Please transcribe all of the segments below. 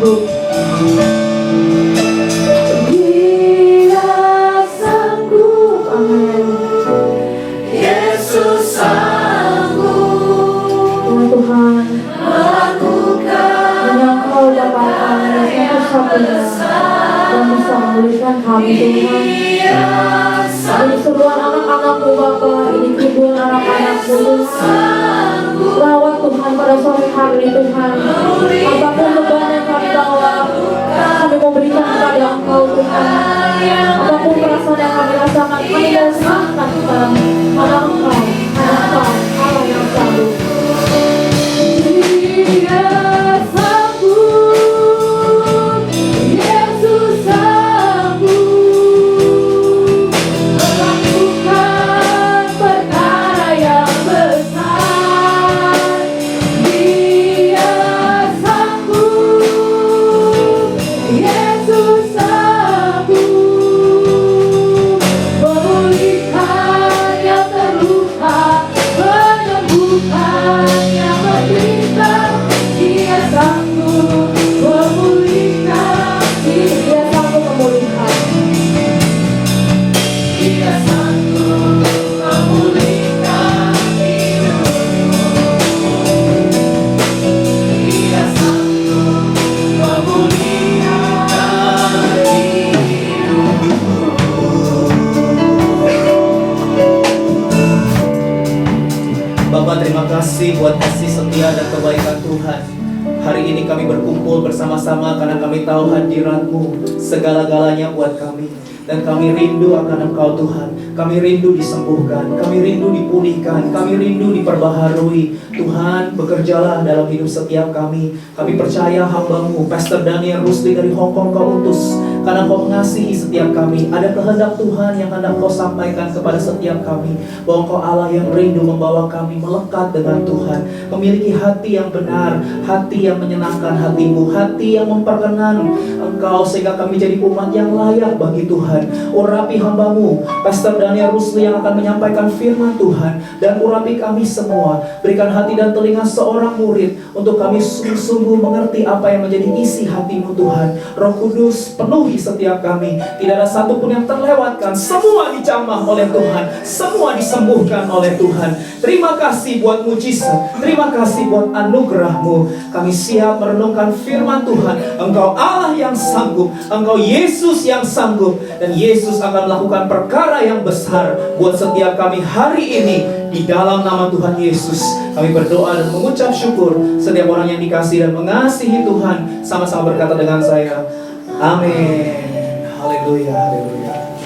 sanggup. Dia sanggup, amin. Yesus sanggup. Ya Tuhan, Melakukan hanya Engkau Bapa Allah yang satu-satunya yang bisa memulihkan kami Tuhan. Ini seluruh anak-anakmu Bapa, ini ribuan anak-anakmu Tuhan. Rawat Tuhan pada sore hari ini Tuhan. Apapun beban yang kami bawa, kami memberikan kepada Engkau Tuhan. Apapun perasaan yang kami rasakan, kami mau serahkan kepada Engkau, Allah yang sanggup. Dia sanggup, Yesus sanggup melakukan perkara yang besar. Dia sanggup, Yesus sanggup memulihkan yang terluka, menyembuhkan yang menderita. Dia sanggup memulihkan, Dia sanggup memulihkan. Dia sanggup memulihkan hidupmu. Dia sanggup memulihkan hidupmu. Bapak, terima kasih buat kasih setia dan kebaikan Tuhan. Hari ini kami berkumpul bersama-sama karena kami tahu hadirat-Mu segala-galanya buat kami. Dan kami rindu akan Engkau Tuhan. Kami rindu disembuhkan, kami rindu dipulihkan, kami rindu diperbaharui. Tuhan, bekerjalah dalam hidup setiap kami. Kami percaya hamba-Mu, Pastor Daniel Rusli dari Hong Kong, Kau utus karena Kau mengasihi setiap kami. Ada kehendak Tuhan yang hendak Kau sampaikan kepada setiap kami, bahwa Kau Allah yang rindu membawa kami melekat dengan Tuhan, memiliki hati yang benar, hati yang menyenangkan hati-Mu, hati yang memperkenan Engkau, sehingga kami jadi umat yang layak bagi Tuhan. Urapi hamba-Mu, Pastor Daniel Rusli, yang akan menyampaikan firman Tuhan, dan urapi kami semua. Berikan hati dan telinga seorang murid untuk kami sungguh-sungguh mengerti apa yang menjadi isi hati-Mu Tuhan. Roh Kudus penuhi setiap kami, tidak ada satupun yang terlewatkan. Semua dijamah oleh Tuhan, semua disembuhkan oleh Tuhan. Terima kasih buat mujizat, terima kasih buat anugerah-Mu. Kami siap merenungkan firman Tuhan. Engkau Allah yang sanggup, Engkau Yesus yang sanggup, dan Yesus akan melakukan perkara yang besar buat setiap kami hari ini. Di dalam nama Tuhan Yesus kami berdoa dan mengucap syukur. Setiap orang yang dikasihi dan mengasihi Tuhan sama-sama berkata dengan saya, amin. Haleluya, haleluya.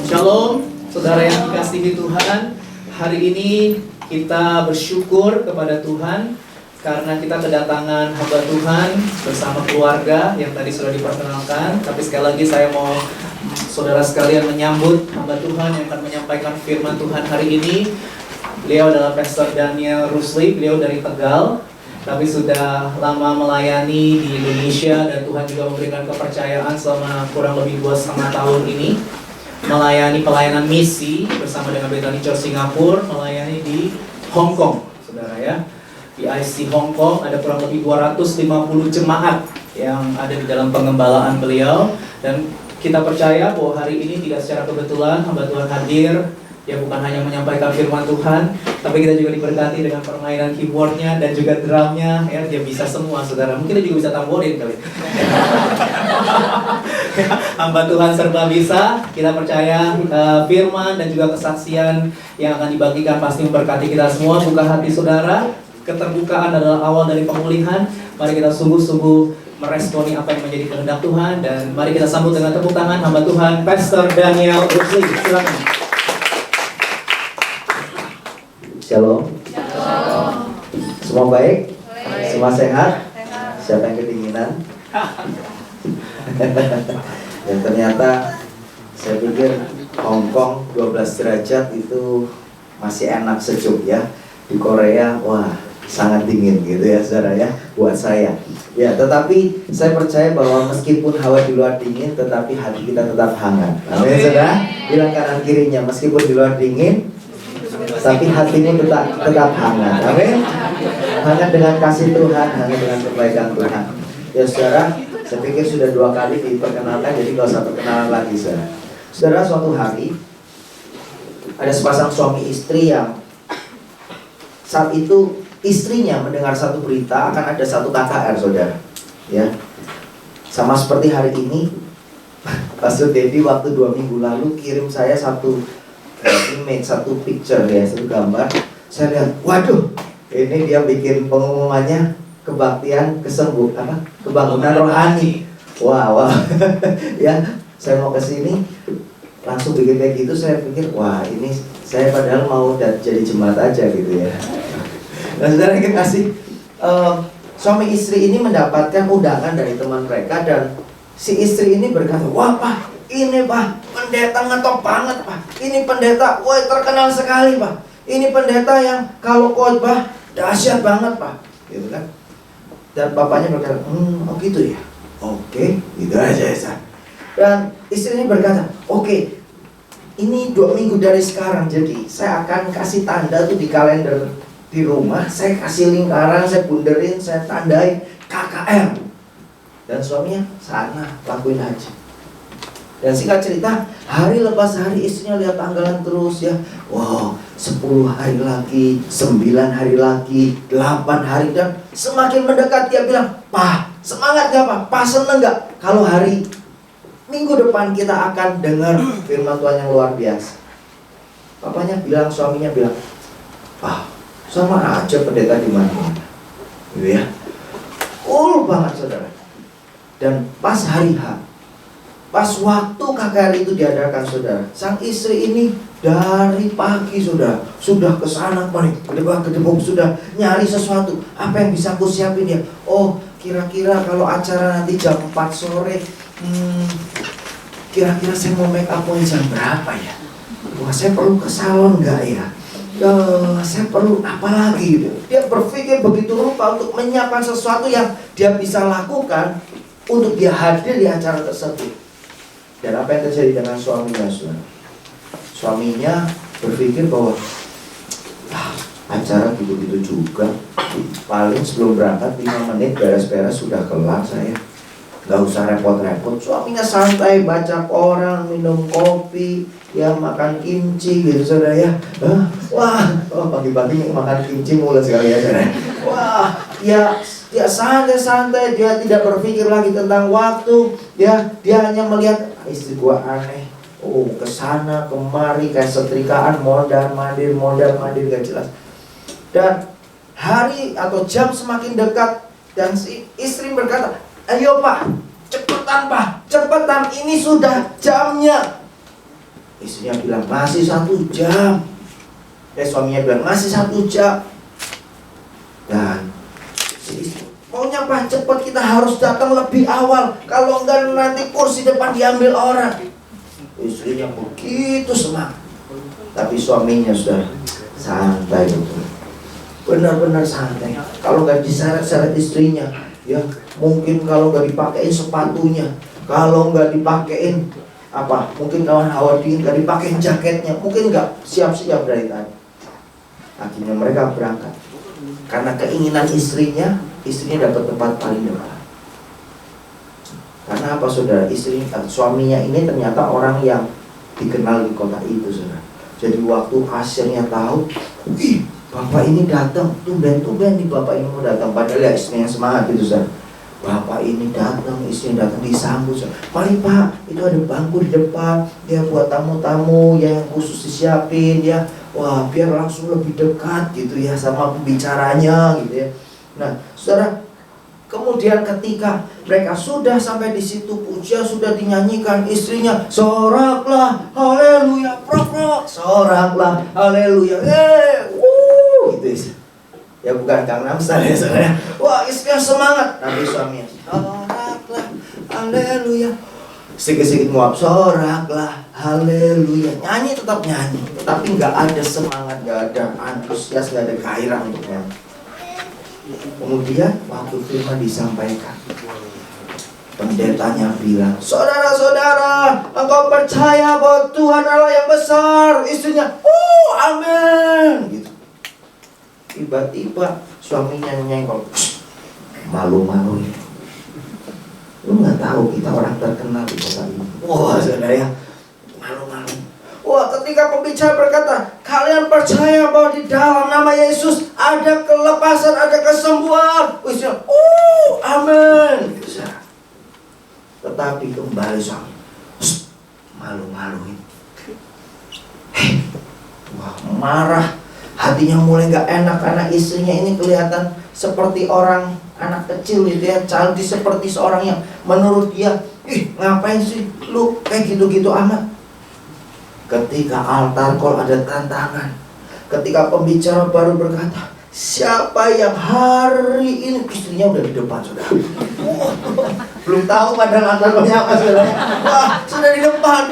Shalom, saudara yang dikasihi Tuhan. Hari ini kita bersyukur kepada Tuhan karena kita kedatangan hamba Tuhan bersama keluarga yang tadi sudah diperkenalkan. Tapi sekali lagi saya mau saudara sekalian menyambut hamba Tuhan yang akan menyampaikan firman Tuhan hari ini. Beliau adalah Pastor Daniel Rusli, beliau dari Tegal, tapi sudah lama melayani di Indonesia, dan Tuhan juga memberikan kepercayaan selama kurang lebih 2,5 tahun ini melayani pelayanan misi bersama dengan Bethany Church Singapura, melayani di Hong Kong, saudara ya. Di IC Hong Kong ada kurang lebih 250 jemaat yang ada di dalam pengembalaan beliau, dan kita percaya bahwa hari ini tidak secara kebetulan hamba Tuhan hadir. Dia bukan hanya menyampaikan firman Tuhan, tapi kita juga diberkati dengan permainan keyboardnya dan juga drumnya. Ya, dia bisa semua, saudara. Mungkin dia juga bisa tamborin kali. Hamba Tuhan serba bisa. Kita percaya firman dan juga kesaksian yang akan dibagikan pasti memberkati kita semua. Buka hati saudara. Keterbukaan adalah awal dari pemulihan. Mari kita sungguh-sungguh meresponi apa yang menjadi kehendak Tuhan, dan mari kita sambut dengan tepuk tangan hamba Tuhan Pastor Daniel Rusli. Silakan. Shalom. Shalom. Semua baik? Baik. Semua sehat? Sehat. Siapa yang kedinginan? Dan ternyata saya pikir Hong Kong 12 derajat itu masih enak, sejuk ya. Di Korea, wah sangat dingin gitu ya saudara ya, buat saya. Ya, tetapi saya percaya bahwa meskipun hawa di luar dingin, tetapi hati kita tetap hangat. Amin saudara. Bilang kanan kirinya, meskipun di luar dingin, tapi hatimu tetap hangat. Amin. Hangat dengan kasih Tuhan, hangat dengan kebaikan Tuhan. Ya saudara, saya pikir sudah 2 kali diperkenalkan, jadi gak usah perkenalan lagi saudara. Saudara, suatu hari ada sepasang suami istri yang saat itu istrinya mendengar satu berita akan ada satu KKR saudara. Ya, sama seperti hari ini, Pastor Dedi waktu 2 minggu lalu kirim saya satu image, satu picture ya, satu gambar. Saya lihat, waduh, ini dia bikin pengumumannya kebaktian kebangunan rohani. Wah, ya, saya mau ke sini langsung bikin kayak gitu. Saya pikir, wah ini saya padahal mau jadi jemaat aja gitu ya. Nah saudara yang kasih, suami istri ini mendapatkan undangan dari teman mereka, dan si istri ini berkata, wah Pak, ini Pak, pendeta ngetop banget Pak. Ini pendeta, wah terkenal sekali Pak. Ini pendeta yang kalau khotbah dahsyat banget Pak, gitu kan. Dan bapaknya berkata, oh gitu ya, oke, gitu aja ya. Dan istrinya berkata, oke, ini 2 minggu dari sekarang, jadi saya akan kasih tanda tuh di kalender di rumah. Saya kasih lingkaran, saya bunderin, saya tandai KKR. Dan suaminya, sana, lakuin aja. Dan singkat cerita, hari lepas hari istrinya lihat tanggalan terus ya. Wow, 10 hari lagi, 9 hari lagi, 8 hari. Dan semakin mendekat dia bilang, Pak, semangat gak Pak? Pak seneng gak? Kalau hari minggu depan kita akan dengar firman Tuhan yang luar biasa. Papanya bilang, suaminya bilang, Pak, sama aja pendeta di mana-mana. Gitu ya. Cool banget saudara. Dan pas hari H, pas waktu KKR itu diadakan saudara, sang istri ini dari pagi saudara sudah kesana panik, gedebak-gedebuk, sudah nyari sesuatu. Apa yang bisa aku siapin ya? Oh, kira-kira kalau acara nanti jam 4 sore, kira-kira saya mau make up jam berapa ya? Wah, saya perlu ke salon nggak ya? Saya perlu apa lagi gitu. Dia berpikir begitu rupa untuk menyiapkan sesuatu yang dia bisa lakukan untuk dia hadir di acara tersebut. Dan apa yang terjadi dengan suaminya saudara? Suaminya berpikir bahwa acara gitu-gitu juga, paling sebelum berangkat 5 menit beres-beres sudah kelar saya, gak usah repot-repot. Suaminya santai, baca koran, minum kopi, ya makan kimchi gitu saudara ya. Wah, pagi-pagi makan kimchi mulai sekali ya saudara. Wah, ya santai-santai, dia tidak berpikir lagi tentang waktu. Dia hanya melihat istri gua aneh. Oh, kesana kemari kayak setrikaan, mondar-mandir gak jelas. Dan hari atau jam semakin dekat, dan si istri berkata, ayo Pak, cepetan Pak, cepetan, ini sudah jamnya. Istrinya bilang, masih 1 jam. Suaminya bilang, masih 1 jam. Dan si istri, pokoknya Pak, cepet, kita harus datang lebih awal. Kalau enggak nanti kursi depan diambil orang. Istrinya begitu semangat, tapi suaminya sudah santai betul. Benar-benar santai. Kalau nggak diseret-seret istrinya, ya mungkin kalau nggak dipakein sepatunya, kalau nggak dipakein mungkin kawan Hawadin nggak dipakein jaketnya, mungkin nggak siap-siap dari tadi. Akhirnya mereka berangkat karena keinginan istrinya dapat tempat paling depan. Karena apa saudara? Suaminya ini ternyata orang yang dikenal di kota itu saudara. Jadi waktu kasirnya tahu, bapak ini datang, tumben nih bapak ini mau datang. Padahal ya istrinya semangat gitu saudara. Bapak ini datang, istrinya datang, disambut saudara. Mari Pak, itu ada bangku di depan, ya buat tamu-tamu yang khusus disiapin ya. Wah, biar langsung lebih dekat gitu ya sama pembicaranya gitu ya. Nah saudara, kemudian ketika mereka sudah sampai di situ, pujian sudah dinyanyikan, istrinya soraklah haleluya, prok, soraklah haleluya, gitu ya, bukan Gangnam Style ya saudara. Wah, istrinya semangat, tapi suaminya soraklah haleluya, sedikit-sedikit nguap, soraklah haleluya, nyanyi tetap nyanyi, tapi nggak ada semangat, nggak ada antusias, nggak ada gairah untuk nyanyi. Kemudian waktu firman disampaikan, pendetanya bilang, saudara-saudara, engkau percaya bahwa Tuhan Allah yang besar? Istrinya, amin gitu. Tiba-tiba suaminya nyenggol, malu-maluin. Lu nggak tahu kita orang terkenal di kota ini. Wah, saudara ya, malu-malu. Wah, ketika pembicara berkata, kalian percaya bahwa di dalam nama Yesus ada kelepasan, ada kesembuhan. Amin. Tetapi kembali suami, malu-maluin. Wah, marah. Hatinya mulai gak enak karena istrinya ini kelihatan seperti orang anak kecil gitu ya, cantik seperti seorang yang menurut dia, ngapain sih lu kayak gitu-gitu amat. Ketika altar call ada tantangan, ketika pembicara baru berkata, siapa yang hari ini, istrinya udah di depan, saudara. Belum tahu padahal altar callnya apa, saudara. Wah, sudah di depan.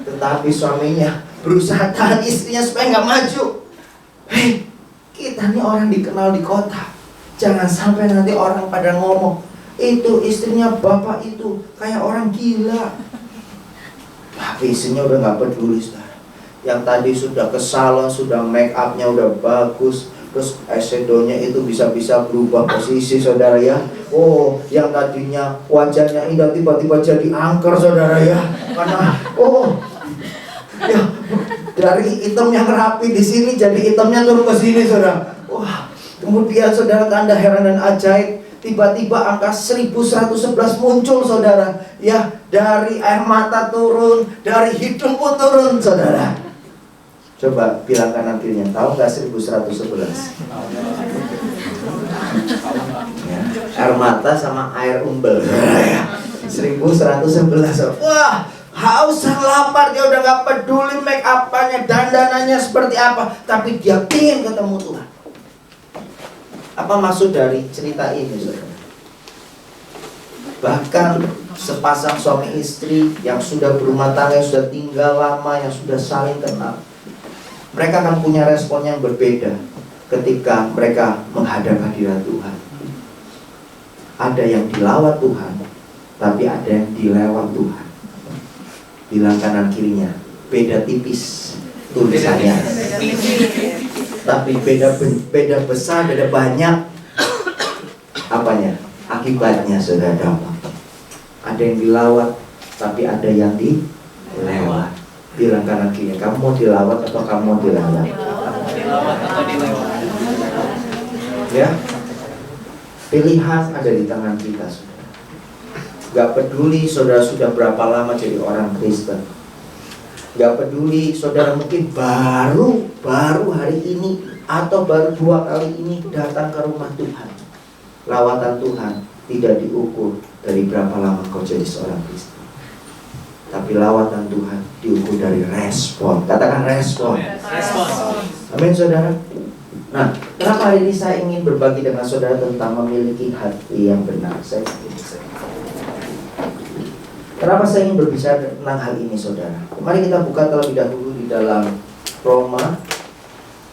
Tetapi suaminya berusaha tahan istrinya supaya nggak maju. Hei, kita nih orang dikenal di kota. Jangan sampai nanti orang pada ngomong, itu istrinya bapak itu kayak orang gila. Tapi istrinya udah gak peduli, saudara. Yang tadi sudah ke salon, sudah make upnya udah bagus, terus eyeshadownya itu bisa-bisa berubah posisi, saudara ya. Oh, yang tadinya wajahnya indah tiba-tiba jadi angker, saudara ya. Karena ya, dari hitam yang rapi di sini jadi hitamnya turun ke sini, saudara. Wah, kemudian saudara tanda heran dan ajaib, tiba-tiba angka 1111 muncul, saudara. Ya, dari air mata turun, dari hidung pun turun, saudara. Coba bilang kanan kirinya, tahu nggak 1111? Ya, air mata sama air umbel, 1111. Wah, haus dan lapar, dia udah gak peduli make up-nya, dandanannya seperti apa, tapi dia ingin ketemu Tuhan. Apa maksud dari cerita ini, saudara? Bahkan sepasang suami istri yang sudah berumah tangga, yang sudah tinggal lama, yang sudah saling kenal, mereka akan punya respon yang berbeda ketika mereka menghadap hadirat Tuhan. Ada yang dilawat Tuhan, tapi ada yang dilewat Tuhan. Bilang kanan kirinya, beda tipis tulisannya, tapi beda besar, beda banyak. Apanya? Akibatnya, saudara. Ada yang dilawat, tapi ada yang dilewat. Bilang kanan kirinya, kamu mau dilawat atau kamu mau dilewat? Dilawat atau dilewat. Ya, pilihan ada di tangan kita, saudara. Gak peduli saudara sudah berapa lama jadi orang Kristen, gak peduli saudara mungkin baru hari ini atau baru 2 kali ini datang ke rumah Tuhan. Lawatan Tuhan tidak diukur dari berapa lama kau jadi seorang Kristen, tapi lawatan Tuhan diukur dari respon. Katakan respon. Amin, saudara. Nah, kenapa hari ini saya ingin berbagi dengan saudara tentang memiliki hati yang benar? Kenapa saya ingin berbicara tentang hal ini, saudara? Mari kita buka terlebih dahulu di dalam Roma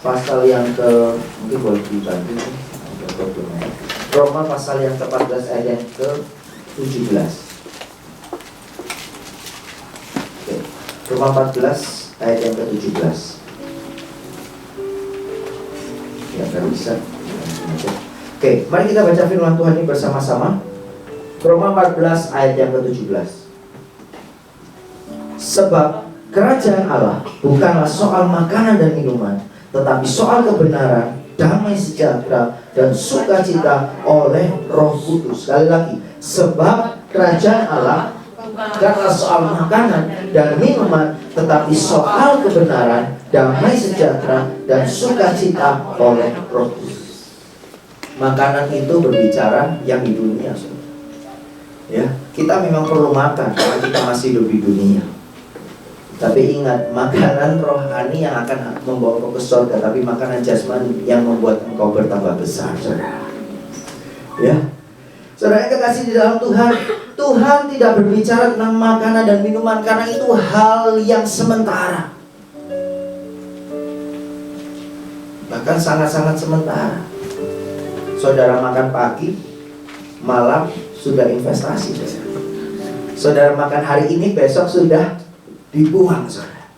pasal yang mungkin boleh dibantu nih, Roma pasal yang ke-14 ayat yang ke-17. Oke. Roma 14 ayat yang ke-17. Ya, nggak bisa. Oke, mari kita baca firman Tuhan ini bersama-sama. Roma 14 ayat yang ke-17. Sebab kerajaan Allah bukanlah soal makanan dan minuman, tetapi soal kebenaran, damai sejahtera, dan sukacita oleh Roh Kudus. Sekali lagi, sebab kerajaan Allah bukanlah soal makanan dan minuman, tetapi soal kebenaran, damai sejahtera, dan sukacita oleh Roh Kudus. Makanan itu berbicara yang di dunia, saudara. Ya, kita memang perlu makan karena kita masih hidup di dunia. Tapi ingat, makanan rohani yang akan membawa kau ke surga, tapi makanan jasmani yang membuat engkau bertambah besar, saudara. Ya, saudara yang kekasih di dalam Tuhan, Tuhan tidak berbicara tentang makanan dan minuman karena itu hal yang sementara. Bahkan sangat-sangat sementara. Saudara makan pagi, malam sudah investasi, saudara. Saudara makan hari ini, besok sudah dibuang, saudara.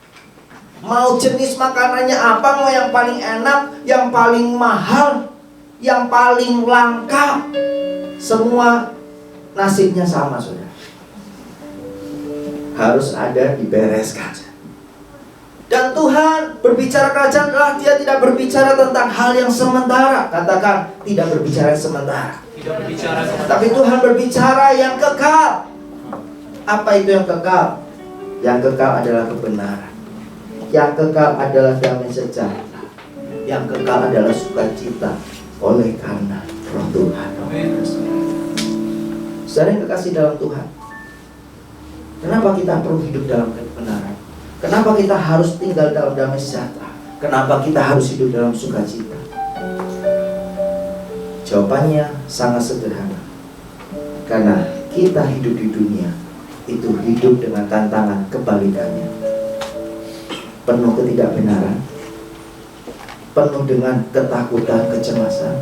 Mau jenis makanannya apa, mau yang paling enak, yang paling mahal, yang paling langka, semua nasibnya sama, saudara. Harus ada dibereskan. Dan Tuhan berbicara kerajaan adalah Dia tidak berbicara tentang hal yang sementara. Katakan, tidak berbicara yang sementara. Tidak berbicara sementara. Tapi Tuhan berbicara yang kekal. Apa itu yang kekal? Yang kekal adalah kebenaran. Yang kekal adalah damai sejahtera. Yang kekal adalah sukacita oleh karena Roh Tuhan. Saudara yang kekasih dalam Tuhan, kenapa kita perlu hidup dalam kebenaran? Kenapa kita harus tinggal dalam damai sejahtera? Kenapa kita harus hidup dalam sukacita? Jawabannya sangat sederhana. Karena kita hidup di dunia itu hidup dengan tantangan kebalikannya. Penuh ketidakbenaran, penuh dengan ketakutan, kecemasan,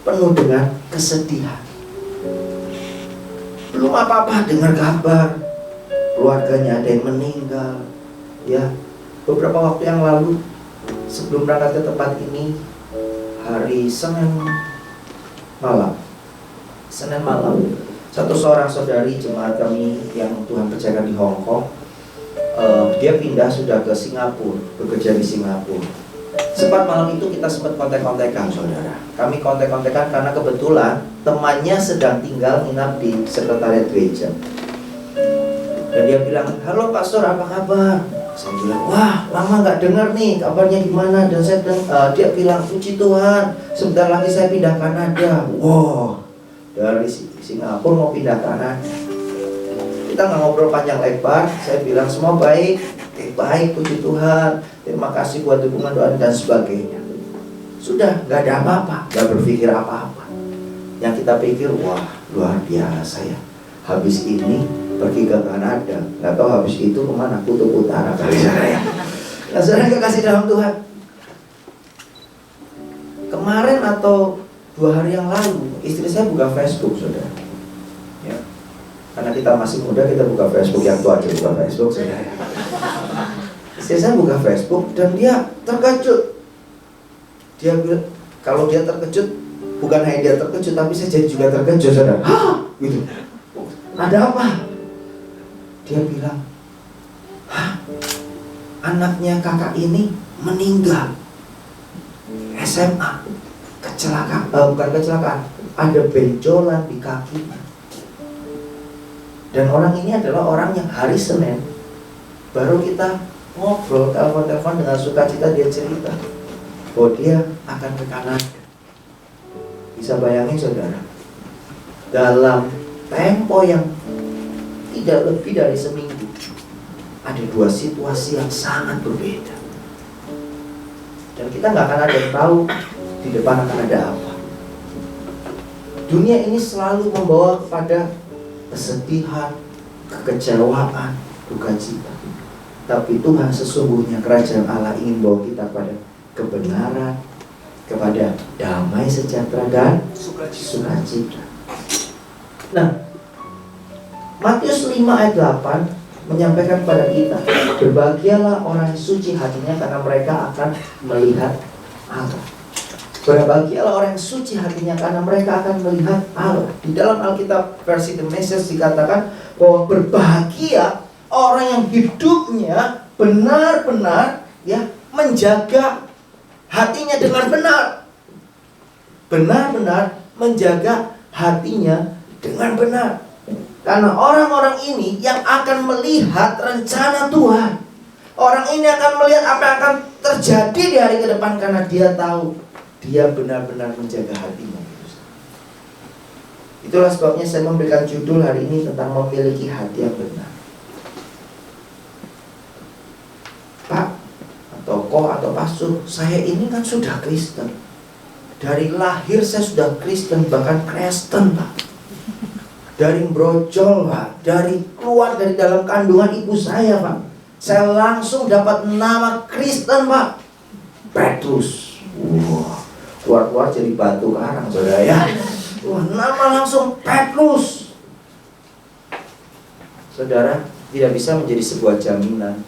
penuh dengan kesedihan. Belum apa-apa dengar kabar keluarganya ada yang meninggal. Ya, beberapa waktu yang lalu sebelum berangkat ke tempat ini, hari Senin malam, satu seorang saudari jemaat kami yang Tuhan percayakan di Hong Kong, dia pindah sudah ke Singapura, bekerja di Singapura. Sempat malam itu kita sempat kontak-kontakan, saudara. Kami kontak-kontakan karena kebetulan temannya sedang tinggal nginap di sekretariat gereja. Dan dia bilang, halo pastor, apa kabar? Saya bilang, wah lama gak dengar nih, kabarnya gimana? Dan saya bilang, dia bilang, puji Tuhan, sebentar lagi saya pindah Kanada. Wow, dari Singapura mau pindah Kanada. Kita gak ngobrol panjang lebar. Saya bilang, semua baik. Baik, puji Tuhan, terima kasih buat dukungan doa dan sebagainya. Sudah, gak ada apa-apa, gak berpikir apa-apa. Yang kita pikir, wah luar biasa ya, habis ini pergi ke Kanada, nggak tahu habis itu kemana, kutub utara kali ya. Nah, saudara yang kekasih dalam Tuhan, kemarin atau 2 hari yang lalu istri saya buka Facebook, saudara. Ya, karena kita masih muda, kita buka Facebook, yang tua aja buka Facebook, saudara. Istri saya buka Facebook dan dia terkejut. Dia bilang, kalau dia terkejut, bukan hanya dia terkejut, tapi saya jadi juga terkejut, saudara. Hah, gitu. Ada apa? Dia bilang, hah, anaknya kakak ini meninggal SMA, kecelakaan, bukan kecelakaan, ada benjolan di kakinya. Dan orang ini adalah orang yang hari Senin baru kita ngobrol, telepon-telepon dengan sukacita, dia cerita bahwa dia akan ke Kanada. Bisa bayangin, saudara, dalam tempo yang tidak lebih dari seminggu, ada 2 situasi yang sangat berbeda. Dan kita nggak akan ada yang tahu di depan akan ada apa. Dunia ini selalu membawa kepada kesedihan, kekecewaan, duka cita. Tapi Tuhan sesungguhnya, kerajaan Allah ingin bawa kita kepada kebenaran, kepada damai sejahtera dan sukacita. Nah, Matius 5 ayat 8 menyampaikan kepada kita, berbahagialah orang suci hatinya karena mereka akan melihat Allah. Berbahagialah orang yang suci hatinya karena mereka akan melihat Allah. Di dalam Alkitab versi The Message dikatakan bahwa berbahagia orang yang hidupnya benar-benar ya menjaga hatinya dengan benar. Benar-benar menjaga hatinya dengan benar. Karena orang-orang ini yang akan melihat rencana Tuhan. Orang ini akan melihat apa yang akan terjadi di hari ke depan karena dia tahu dia benar-benar menjaga hatinya. Itulah sebabnya saya memberikan judul hari ini tentang memiliki hati yang benar. Pak, atau koh atau pastor, saya ini kan sudah Kristen. Dari lahir saya sudah Kristen, bahkan Kristen, Pak. Dari brojol, Pak, dari keluar dari dalam kandungan ibu saya, Pak, saya langsung dapat nama Kristen, Pak, Petrus. Wah, keluar-keluar jadi batu karang, saudara ya. Wah, nama langsung Petrus. Saudara, tidak bisa menjadi sebuah jaminan.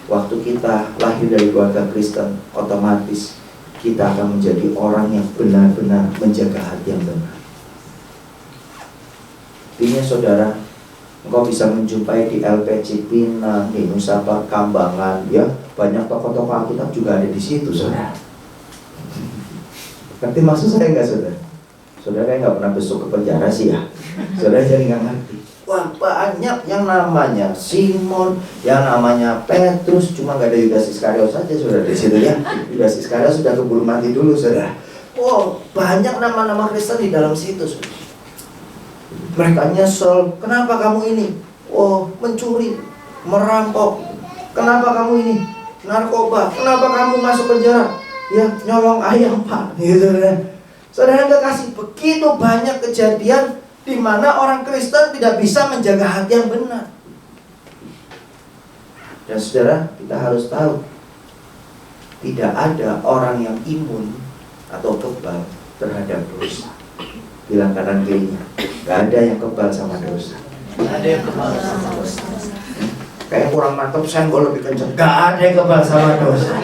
Waktu kita lahir dari keluarga Kristen, otomatis kita akan menjadi orang yang benar-benar menjaga hati yang benar. Buktinya saudara, engkau bisa menjumpai di LPC Pinang, di Nusa Kambangan, ya banyak tokoh-tokoh Alkitab juga ada di situ, saudara. Ngerti maksud saya nggak, saudara? Saudara kayak nggak pernah besok ke penjara sih ya. Saudara jadi nggak ngerti. Wah, banyak yang namanya Simon, yang namanya Petrus, cuma nggak ada Yudas Iskariot saja, saudara, di situ ya. Yudas Iskariot sudah keburu mati dulu, saudara. Oh, banyak nama-nama Kristen di dalam situ, saudara. Mereka nyesel, kenapa kamu ini? Oh, mencuri, merampok. Kenapa kamu ini? Narkoba. Kenapa kamu masuk penjara? Ya, nyolong ayam, Pak. Gitu kan. Saudara kekasih, begitu banyak kejadian di mana orang Kristen tidak bisa menjaga hati yang benar. Dan saudara, kita harus tahu, tidak ada orang yang imun atau kebal terhadap dosa. Bilang kanan kirinya, gak ada yang kebal sama dosa. Ada yang kebal sama dosa. Kayak kurang mantap, senggol lebih kencang. Gak ada yang kebal sama dosa.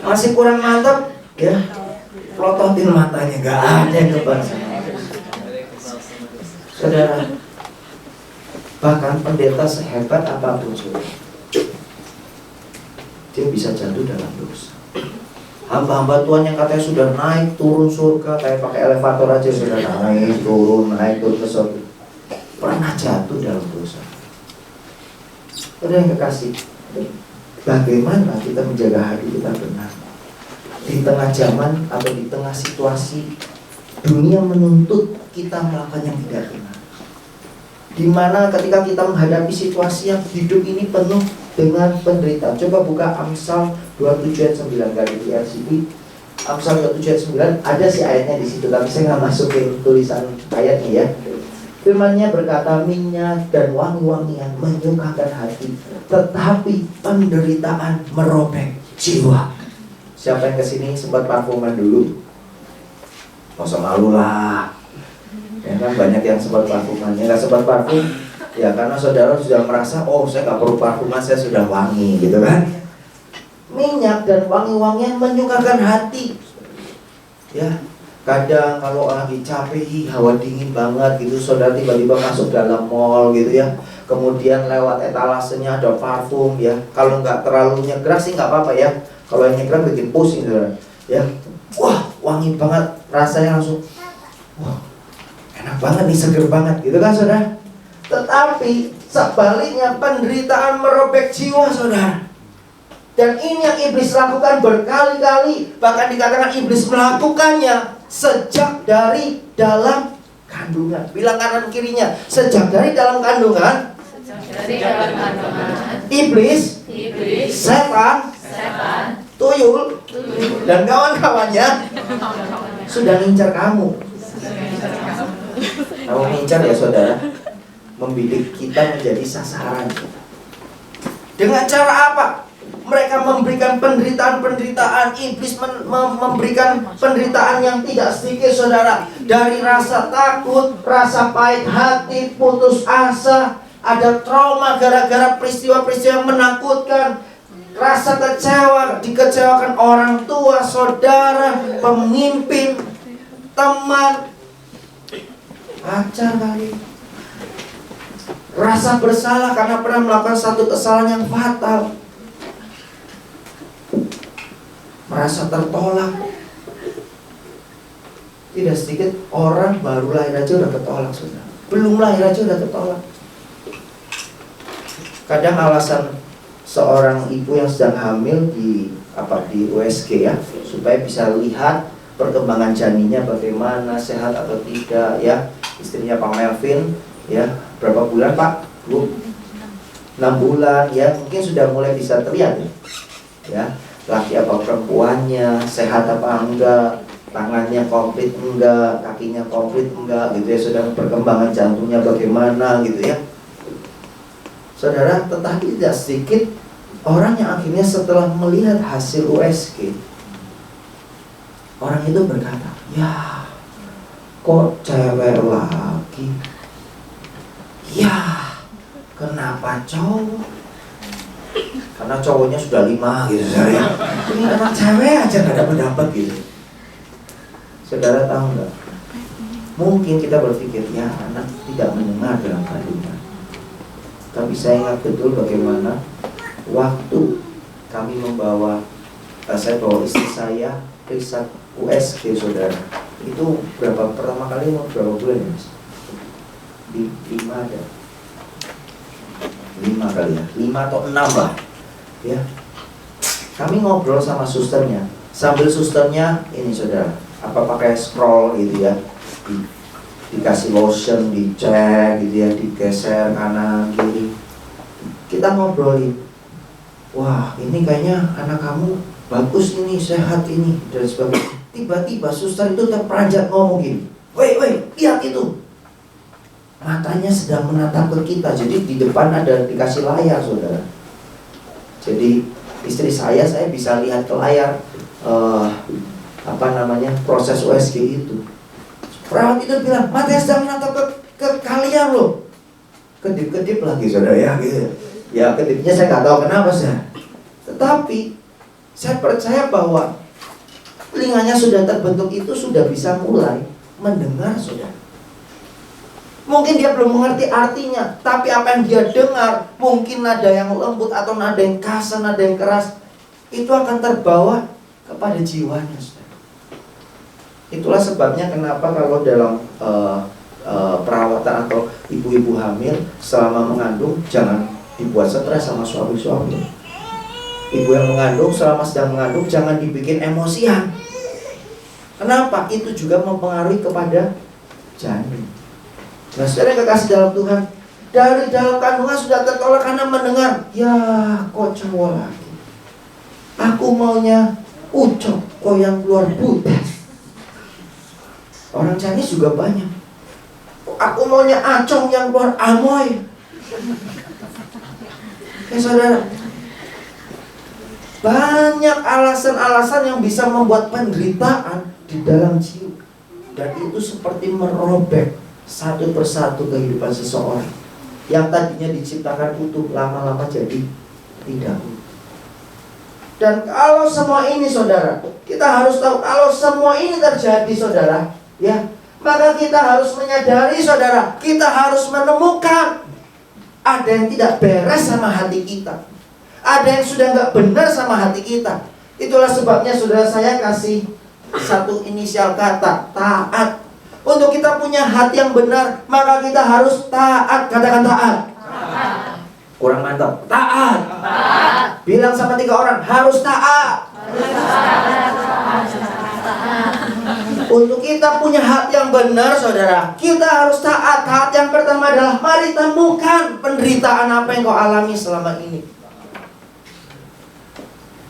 Masih kurang mantap, ya pelototin matanya. Gak ada yang kebal sama dosa. Saudara, bahkan pendeta sehebat apapun, saudara, dia bisa jatuh dalam dosa. Hamba-hamba Tuhan yang katanya sudah naik turun surga, kayak pakai elevator aja, sudah naik turun ke surga, pernah jatuh dalam dosa. Saudara yang kekasih, bagaimana kita menjaga hati kita benar di tengah zaman atau di tengah situasi dunia menuntut kita melakukan yang tidak benar, dimana ketika kita menghadapi situasi yang hidup ini penuh dengan penderitaan. Coba buka Amsal 27 ayat 9 kali di RCP. Amsal 27 ayat 9, ada sih ayatnya di situ, tapi saya nggak masukin tulisan ayatnya ya. Firman-Nya berkata, minyak dan wangi-wangian menyukakan hati, tetapi penderitaan merobek jiwa. Siapa yang kesini sempat parfuman dulu? Masa malu lah. Ya kan, banyak yang sempat parfuman. Yang nggak sempat parfum, ya karena saudara sudah merasa, oh saya nggak perlu parfuman, saya sudah wangi, gitu kan? Minyak dan wangi-wangian menyukakan hati. Ya, kadang kalau lagi capek, hawa dingin banget gitu, saudara tiba-tiba masuk dalam mall gitu ya. Kemudian lewat etalasenya ada parfum ya. Kalau nggak terlalu nyegrak sih nggak apa-apa ya. Kalau yang nyegrak bikin pusing, saudara. Ya, wah wangi banget, rasanya langsung, wah enak banget nih, seger banget, gitu kan saudara? Tetapi sebaliknya penderitaan merobek jiwa, saudara. Dan ini yang iblis lakukan berkali-kali. Bahkan dikatakan iblis melakukannya sejak dari dalam kandungan. Bilang kanan kirinya, sejak dari dalam kandungan. Iblis, setan, tuyul, dan kawan-kawannya sudah ngincar kamu. Kamu ngincar ya saudara, membidik kita menjadi sasaran. Dengan cara apa? Mereka memberikan penderitaan-penderitaan. Iblis memberikan penderitaan yang tidak sedikit, saudara. Dari rasa takut, rasa pahit hati, putus asa, ada trauma gara-gara peristiwa-peristiwa yang menakutkan, rasa kecewa, dikecewakan orang tua, saudara, pemimpin, teman, pacar kali. Rasa bersalah karena pernah melakukan satu kesalahan yang fatal. Merasa tertolak. Tidak sedikit orang baru lahir aja udah ketolak, saudara. Belum lahir aja udah ketolak. Kadang alasan seorang ibu yang sedang hamil di USG ya, supaya bisa lihat perkembangan janinnya bagaimana, sehat atau tidak ya. Istrinya Pak Melvin ya, berapa bulan Pak? 6 bulan ya, mungkin sudah mulai bisa terlihat ya. Laki apa perempuannya, sehat apa enggak, tangannya komplit enggak, kakinya komplit enggak gitu ya, sedang perkembangan jantungnya bagaimana gitu ya. Saudara, tetapi tidak sedikit orang yang akhirnya setelah melihat hasil USG, orang itu berkata, ya kok cewek lagi, ya kenapa cowok? Karena cowoknya sudah 5 gitu, saudara. Ini anak cewek aja gak ada pendapat gitu. Saudara tahu nggak? Mungkin kita berpikir, ya anak tidak mendengar dalam kandungan. Tapi saya ingat betul bagaimana waktu kami saya bawa istri saya periksa USG, saudara. Itu pertama kali mau berapa bulan ya, Mas? 5 ada. 5 kali ya, 5 atau 6 lah. Ya. Kami ngobrol sama susternya. Sambil susternya ini, saudara, pakai scroll gitu ya. Dikasih lotion, dicek gitu ya, digeser kanan kiri. Kita ngobrolin, wah ini kayaknya anak kamu bagus ini, sehat ini, dan sebagainya. Tiba-tiba suster itu terperanjat ngomong gini, woi, lihat itu. Matanya sedang menatap ke kita. Jadi di depan ada dikasih layar, saudara. Jadi istri saya bisa lihat ke layar proses USG itu. Perawat itu bilang, matanya sedang menatap ke kalian loh. Kedip-kedip lagi, saudara ya, gitu. Ya kedipnya saya nggak tahu kenapa sih. Tetapi saya percaya bahwa telinganya sudah terbentuk itu sudah bisa mulai mendengar, saudara. Mungkin dia belum mengerti artinya, tapi apa yang dia dengar, mungkin nada yang lembut atau nada yang kasar, nada yang keras, itu akan terbawa kepada jiwanya, saudara. Itulah sebabnya kenapa kalau dalam perawatan atau ibu-ibu hamil selama mengandung jangan dibuat stres sama suami-suami. Ibu yang mengandung selama sedang mengandung jangan dibikin emosian. Kenapa? Itu juga mempengaruhi kepada janin. Nah, saudara yang kekasih dalam Tuhan, dari dalam kandungan sudah tertolak karena mendengar, ya kok cowok lagi, aku maunya ucok, kok yang keluar butas. Orang Chinese juga banyak, aku maunya acong yang keluar amoy. Saudara, banyak alasan-alasan yang bisa membuat penderitaan di dalam jiwa, dan itu seperti merobek satu persatu kehidupan seseorang yang tadinya diciptakan utuh, lama-lama jadi tidak utuh. Dan kalau semua ini, saudara, kita harus tahu, kalau semua ini terjadi, saudara, ya, maka kita harus menyadari, saudara, kita harus menemukan ada yang tidak beres sama hati kita, ada yang sudah nggak benar sama hati kita. Itulah sebabnya, saudara, saya kasih satu inisial kata, taat. Untuk kita punya hati yang benar, maka kita harus taat. Katakan taat. Kurang mantap. Taat. Bilang sama 3 orang, harus taat. Untuk kita punya hati yang benar, saudara, kita harus taat. Taat yang pertama adalah, mari temukan penderitaan apa yang kau alami selama ini.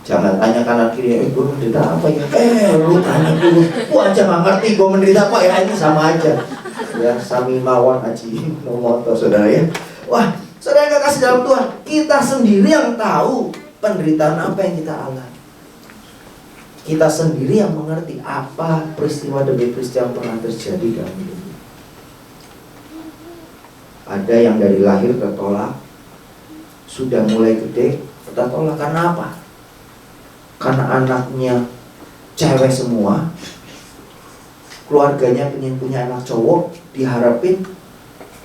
Jangan tanya kanan kiri, gue menderita apa ya? Lu tanya dulu. Gue aja gak ngerti gue menderita apa ya, ini sama aja. Ya, sami mawon aji nomoto, saudara ya. Wah, saudara yang kasih dalam Tuhan, kita sendiri yang tahu penderitaan apa yang kita alami. Kita sendiri yang mengerti apa peristiwa demi peristiwa yang pernah terjadi dalam hidup. Ada yang dari lahir tertolak, sudah mulai gede tertolak karena apa? Karena anaknya cewek semua, keluarganya pengen punya anak cowok, diharapin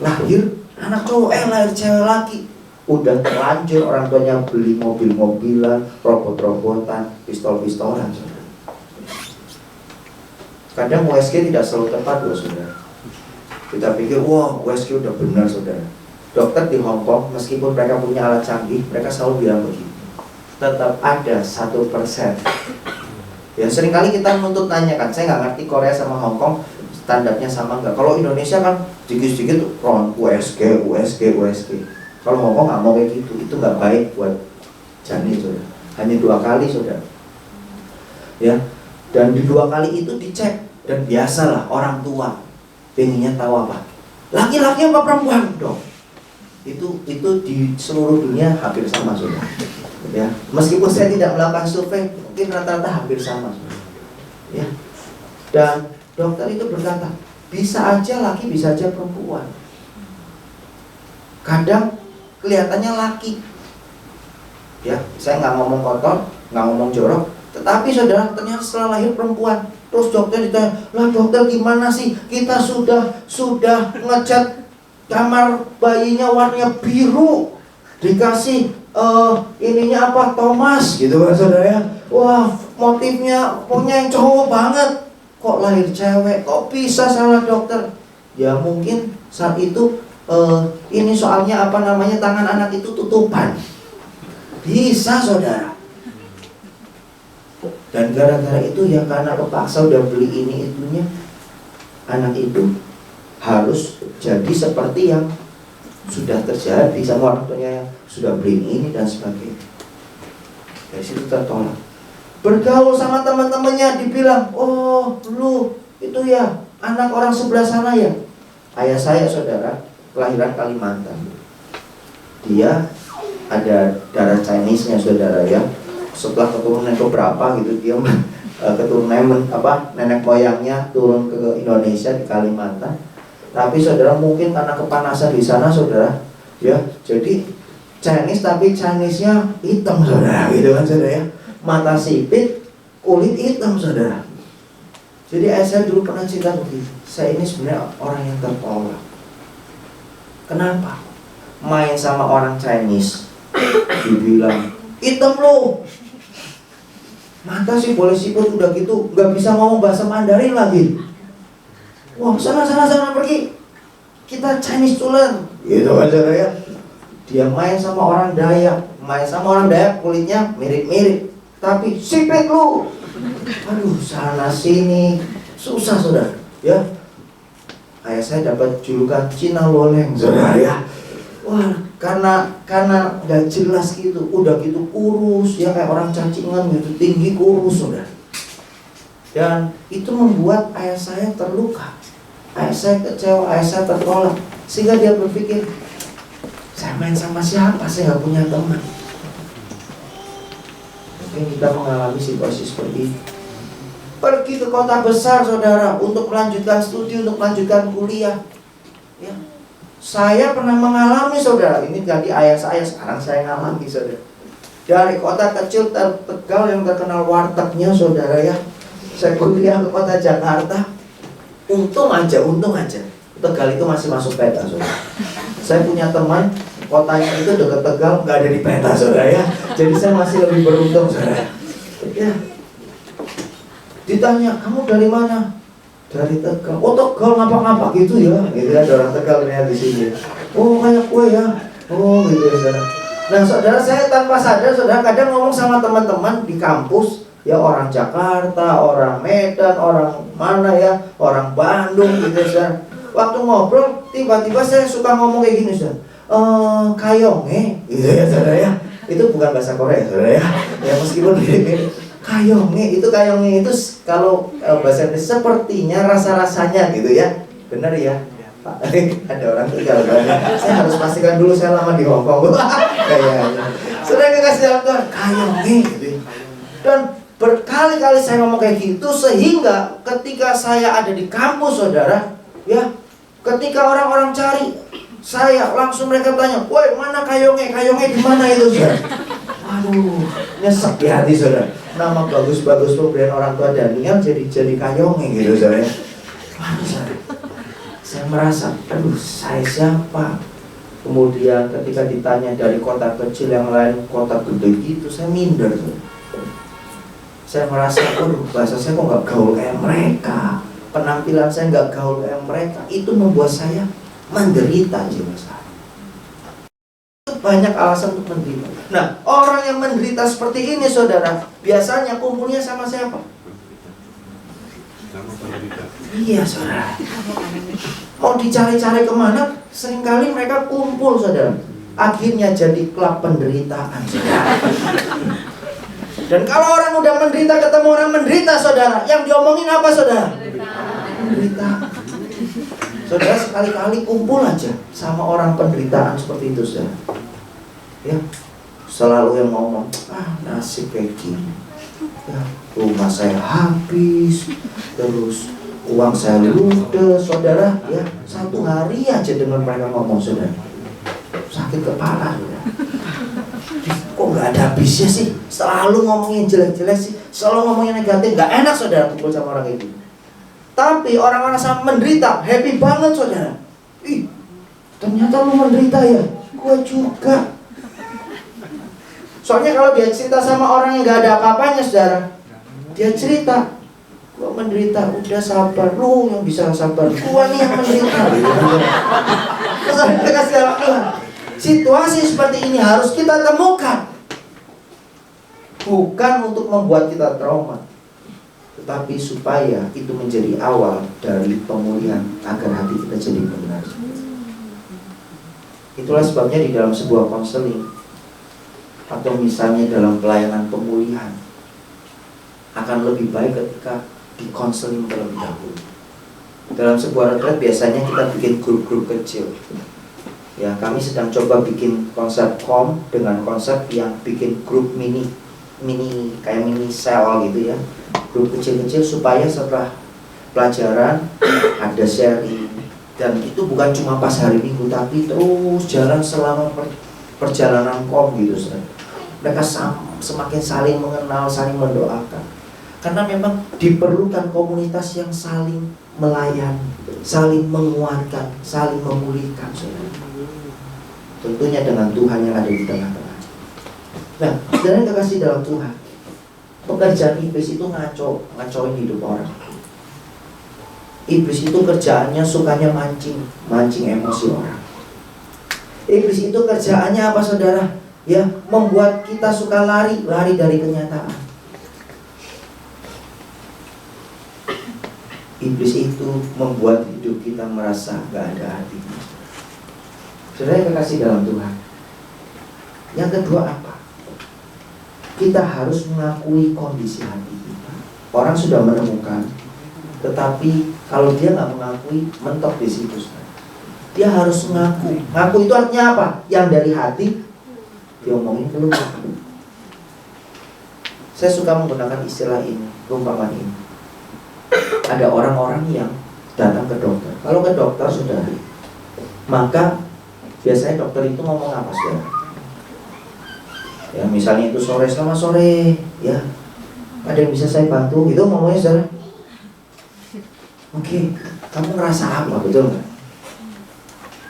lahir anak cowok, lahir cewek lagi. Udah terlanjur orang tuanya beli mobil-mobilan, robot-robotan, pistol-pistolan, saudara. Kadang USG tidak selalu tepat loh, saudara. Kita pikir, wah USG udah benar, saudara. Dokter di Hong Kong, meskipun mereka punya alat canggih, mereka selalu bilang begini, tetap ada 1%. Ya, seringkali kita menuntut tanyakan, saya nggak ngerti Korea sama Hong Kong standarnya sama nggak. Kalau Indonesia kan sedikit-sedikit ron USG. Kalau Hong Kong nggak mau kayak gitu, itu nggak baik buat janin, saudara. Hanya 2 kali, saudara. Ya, dan di 2 kali itu dicek. Dan biasalah orang tua pengennya tahu apa, laki-laki apa perempuan dong. Itu di seluruh dunia hampir sama, saudara. Ya, meskipun saya tidak melakukan survei, mungkin rata-rata hampir sama. Ya. Dan dokter itu berkata, bisa aja laki, bisa aja perempuan. Kadang kelihatannya laki. Ya, saya nggak ngomong kotor, nggak ngomong jorok, Tetapi saudara, ternyata setelah lahir perempuan, terus dokter ditanya, lah dokter gimana sih? Kita sudah ngecat kamar bayinya warnanya biru, dikasih ininya apa, Thomas gitu kan saudara ya. Wah, motifnya punya yang cowok banget, kok lahir cewek, kok bisa, salah dokter? Ya mungkin saat itu ini soalnya apa namanya, tangan anak itu tutupan. Bisa saudara. Dan gara-gara itu ya, karena kepaksa udah beli ini itunya, anak itu harus jadi seperti yang sudah terjadi sama orang tuanya yang sudah beli ini dan sebagainya. Dari situ tertolak. Bergaul sama teman-temannya dibilang, oh lu itu ya anak orang sebelah sana ya. Ayah saya saudara kelahiran Kalimantan. Dia ada darah Chinese-nya saudara ya. Setelah keturunan keberapa gitu, dia keturunan nenek moyangnya turun ke Indonesia di Kalimantan. Tapi saudara mungkin karena kepanasan di sana saudara ya, jadi Chinese tapi Chinese-nya hitam saudara gitu kan saudara ya. Mata sipit, kulit hitam saudara. Jadi ayah saya dulu pernah cerita begitu, saya ini sebenarnya orang yang tertolak. Kenapa? Main sama orang Chinese dibilang hitam lo, mata sih boleh siput udah gitu, nggak bisa ngomong bahasa Mandarin lagi. Wah, sana pergi, kita Chinese to learn gitu kan saudara ya. Dia main sama orang Dayak, kulitnya mirip-mirip, tapi sipit lu. Aduh, sana sini susah saudara ya. Ayah saya dapat julukan Cina Loleng saudara ya. Wah, karena gak jelas gitu, udah gitu kurus ya, kayak orang cacingan gitu, tinggi kurus saudara. Dan itu membuat ayah saya terluka, ayah saya kecewa, ayah saya tertolak. Sehingga dia berpikir, saya main sama siapa, saya gak punya teman. Mungkin kita mengalami situasi seperti itu. Pergi ke kota besar saudara untuk melanjutkan studi, untuk melanjutkan kuliah ya. Saya pernah mengalami saudara, ini tadi ayah saya, sekarang saya ngalami saudara. Dari kota kecil Tegal yang terkenal wartegnya saudara ya, saya kuliah ke kota Jakarta. Untung aja Tegal itu masih masuk peta saudara. Saya punya teman, kotanya itu dekat Tegal, nggak ada di peta saudara ya. Jadi saya masih lebih beruntung saudara ya. Ditanya, kamu dari mana? Dari Tegal. Oh Tegal ngapa-ngapa gitu ya. Gitu ada orang Tegal di sini. Oh kayak kue ya. Oh gitu ya saudara. Nah saudara, saya tanpa sadar saudara kadang ngomong sama teman-teman di kampus ya, orang Jakarta, orang Medan, orang mana ya, orang Bandung gitu ya saudara. Waktu ngobrol tiba-tiba saya suka ngomong kayak gini saudara. Kayonge gitu ya saudara ya. Itu bukan bahasa Korea saudara ya. Ya meskipun mirip-mirip. Kayonge itu kalau bahasa Indonesia sepertinya rasa-rasanya gitu ya. Benar ya Pak? Ada orang Tegal kan? Saya harus pastikan dulu saya lama di Hongkong. Kayaknya sering kasih jalan Tuhan kayonge gitu. Dan berkali-kali saya ngomong kayak gitu, sehingga ketika saya ada di kampus saudara ya, ketika orang-orang cari saya, langsung mereka tanya, woi mana kayonge di mana itu saudara? Aduh, nyesek di hati saudara. Nama bagus-bagus pemberian orang tua Daniel jadi kayonge gitu saudara. Waduh saudara, saya merasa, aduh saya siapa? Kemudian ketika ditanya dari kota kecil yang lain, kota gede gitu, saya minder saudara. Saya merasa, aduh bahasa saya kok gak gaul kayak mereka, penampilan saya gak gaul kayak mereka. Itu membuat saya menderita jiwa saya. Banyak alasan untuk menderita. Nah, orang yang menderita seperti ini saudara, biasanya kumpulnya sama siapa? Iya saudara. Mau dicari-cari kemana, seringkali mereka kumpul saudara. Akhirnya jadi klub penderitaan saudara. Dan kalau orang udah menderita ketemu orang menderita saudara, yang diomongin apa saudara? Menderita. Saudara sekali-kali kumpul aja sama orang penderitaan seperti itu saudara ya, selalu yang ngomong, nasib kayak gini ya, rumah saya habis, terus uang saya ludes saudara ya. Satu hari aja dengan mereka ngomong saudara, sakit kepala saudara. Kok nggak ada habisnya sih? Selalu ngomongin jelek-jelek sih, selalu ngomongin negatif. Nggak enak saudara kumpul sama orang itu. Tapi orang-orang sama menderita, happy banget saudara. Ih, ternyata lu menderita ya? Gua juga. Soalnya kalau dia cerita sama orang yang nggak ada apa-apanya saudara, dia cerita, gua menderita, udah sabar. Lu yang bisa sabar, gua nih yang menderita. Saudara kasih dalam Tuhan. Situasi seperti ini harus kita temukan. Bukan untuk membuat kita trauma, tetapi supaya itu menjadi awal dari pemulihan agar hati kita jadi benar. Itulah sebabnya di dalam sebuah konseling atau misalnya dalam pelayanan pemulihan akan lebih baik ketika di konseling terlebih dahulu. Dalam sebuah retret biasanya kita bikin grup-grup kecil. Ya, kami sedang coba bikin konsep dengan konsep yang bikin grup mini kayak mini sel gitu ya, grup kecil-kecil supaya setelah pelajaran ada sharing, dan itu bukan cuma pas hari Minggu tapi terus jalan selama perjalanan gitu. Mereka semakin saling mengenal, saling mendoakan, karena memang diperlukan komunitas yang saling melayani, saling menguatkan, saling memulihkan, tentunya dengan Tuhan yang ada di tengah-tengah. Nah, saudara yang terkasih dalam Tuhan, pekerjaan iblis itu ngacoin hidup orang. Iblis itu kerjaannya sukanya mancing emosi orang. Iblis itu kerjaannya apa saudara? Ya, membuat kita suka lari dari kenyataan. Iblis itu membuat hidup kita merasa gak ada artinya. Saudara yang terkasih dalam Tuhan, yang kedua apa? Kita harus mengakui kondisi hati kita. Orang sudah menemukan, tetapi kalau dia nggak mengakui, mentok di situ. Dia harus ngaku. Ngaku itu artinya apa? Yang dari hati diomongin keluar. Saya suka menggunakan istilah ini, perumpamaan ini. Ada orang-orang yang datang ke dokter. Kalau ke dokter saudara, maka biasanya dokter itu ngomong apa saudara? Ya, misalnya itu sore, selamat sore, ya, ada yang bisa saya bantu, itu ngomongnya saudara. Oke, kamu ngerasa apa, betul nggak?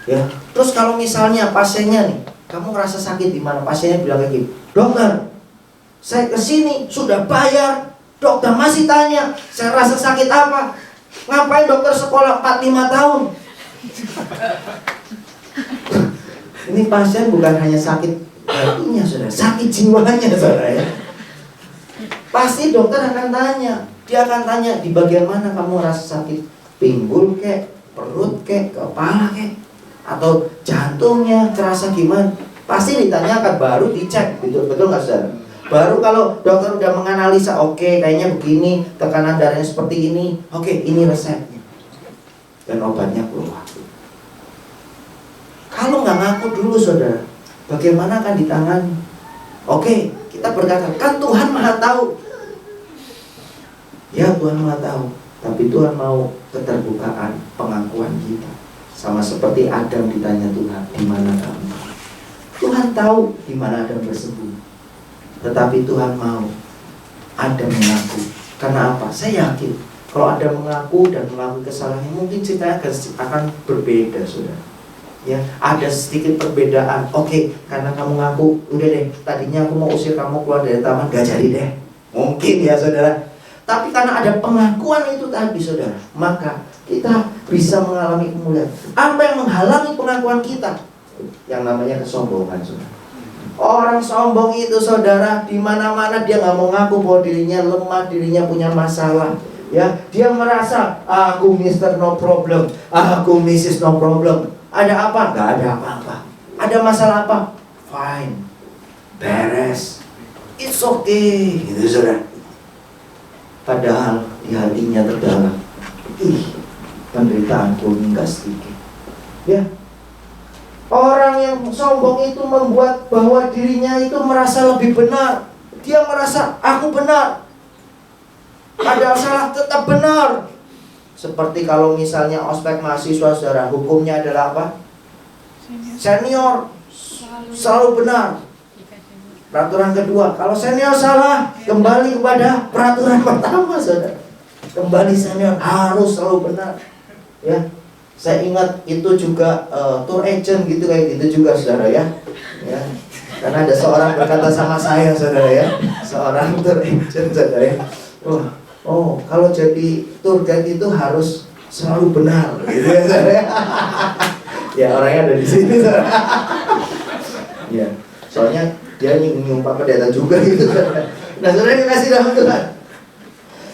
Ya, terus kalau misalnya pasiennya nih, kamu ngerasa sakit di mana? Pasiennya bilang kayak gitu, dokter, saya kesini sudah bayar, dokter masih tanya, saya rasa sakit apa? Ngapain dokter sekolah 4-5 tahun? Ini pasien bukan hanya sakit hatinya saudara, sakit jiwanya saudara ya. Pasti dokter akan tanya, dia akan tanya di bagian mana kamu rasa sakit, pinggul kek, perut kek, kepala kek, atau jantungnya terasa gimana? Pasti ditanyakan, baru dicek, betul nggak saudara? Baru kalau dokter udah menganalisa, oke, kayaknya begini, tekanan darahnya seperti ini, oke, ini resepnya, dan obatnya keluar. Kalau nggak ngaku dulu saudara, bagaimana akan ditangani? Oke, kita berkata, kan Tuhan Maha Tahu. Ya, Tuhan Maha Tahu, tapi Tuhan mau keterbukaan pengakuan kita. Sama seperti Adam ditanya Tuhan, di mana kamu? Tuhan tahu di mana Adam bersembunyi, tetapi Tuhan mau Adam mengaku. Karena apa? Saya yakin kalau Adam mengaku dan mengakui kesalahannya, mungkin ceritanya akan berbeda saudara. Ya, ada sedikit perbedaan. Oke, karena kamu ngaku, udah deh, tadinya aku mau usir kamu keluar dari taman, gak jadi deh. Mungkin ya saudara. Tapi karena ada pengakuan itu tadi saudara, maka kita bisa mengalami kemuliaan. Apa yang menghalangi pengakuan kita? Yang namanya kesombongan saudara. Orang sombong itu saudara, di mana-mana dia nggak mau ngaku bahwa dirinya lemah, dirinya punya masalah. Ya, dia merasa aku Mr. No Problem, aku Mrs. No Problem. Ada apa? Gak ada apa-apa. Ada masalah apa? Fine, beres, it's okay, gitu saudara. Padahal di hatinya terdalam, penderitaanku ini gak sedikit. Ya, orang yang sombong itu membuat bahwa dirinya itu merasa lebih benar. Dia merasa aku benar, padahal salah tetap benar. Seperti kalau misalnya ospek mahasiswa saudara, hukumnya adalah apa? Senior selalu benar. Peraturan kedua, kalau senior salah, kembali kepada peraturan pertama, saudara. Kembali senior harus selalu benar. Ya, saya ingat itu juga tour agent gitu, kayak gitu juga, saudara ya. Ya, karena ada seorang berkata sama saya, saudara ya, seorang tour agent, saudara ya. Oh, kalau jadi tour guide itu harus selalu benar, gitu ya, saudara ya. Ya, orangnya ada di sini, saudara. Ya, soalnya dia nyinggung Pak Pendeta juga gitu, saudara. Nah, saudara dikasih dalam Tuhan.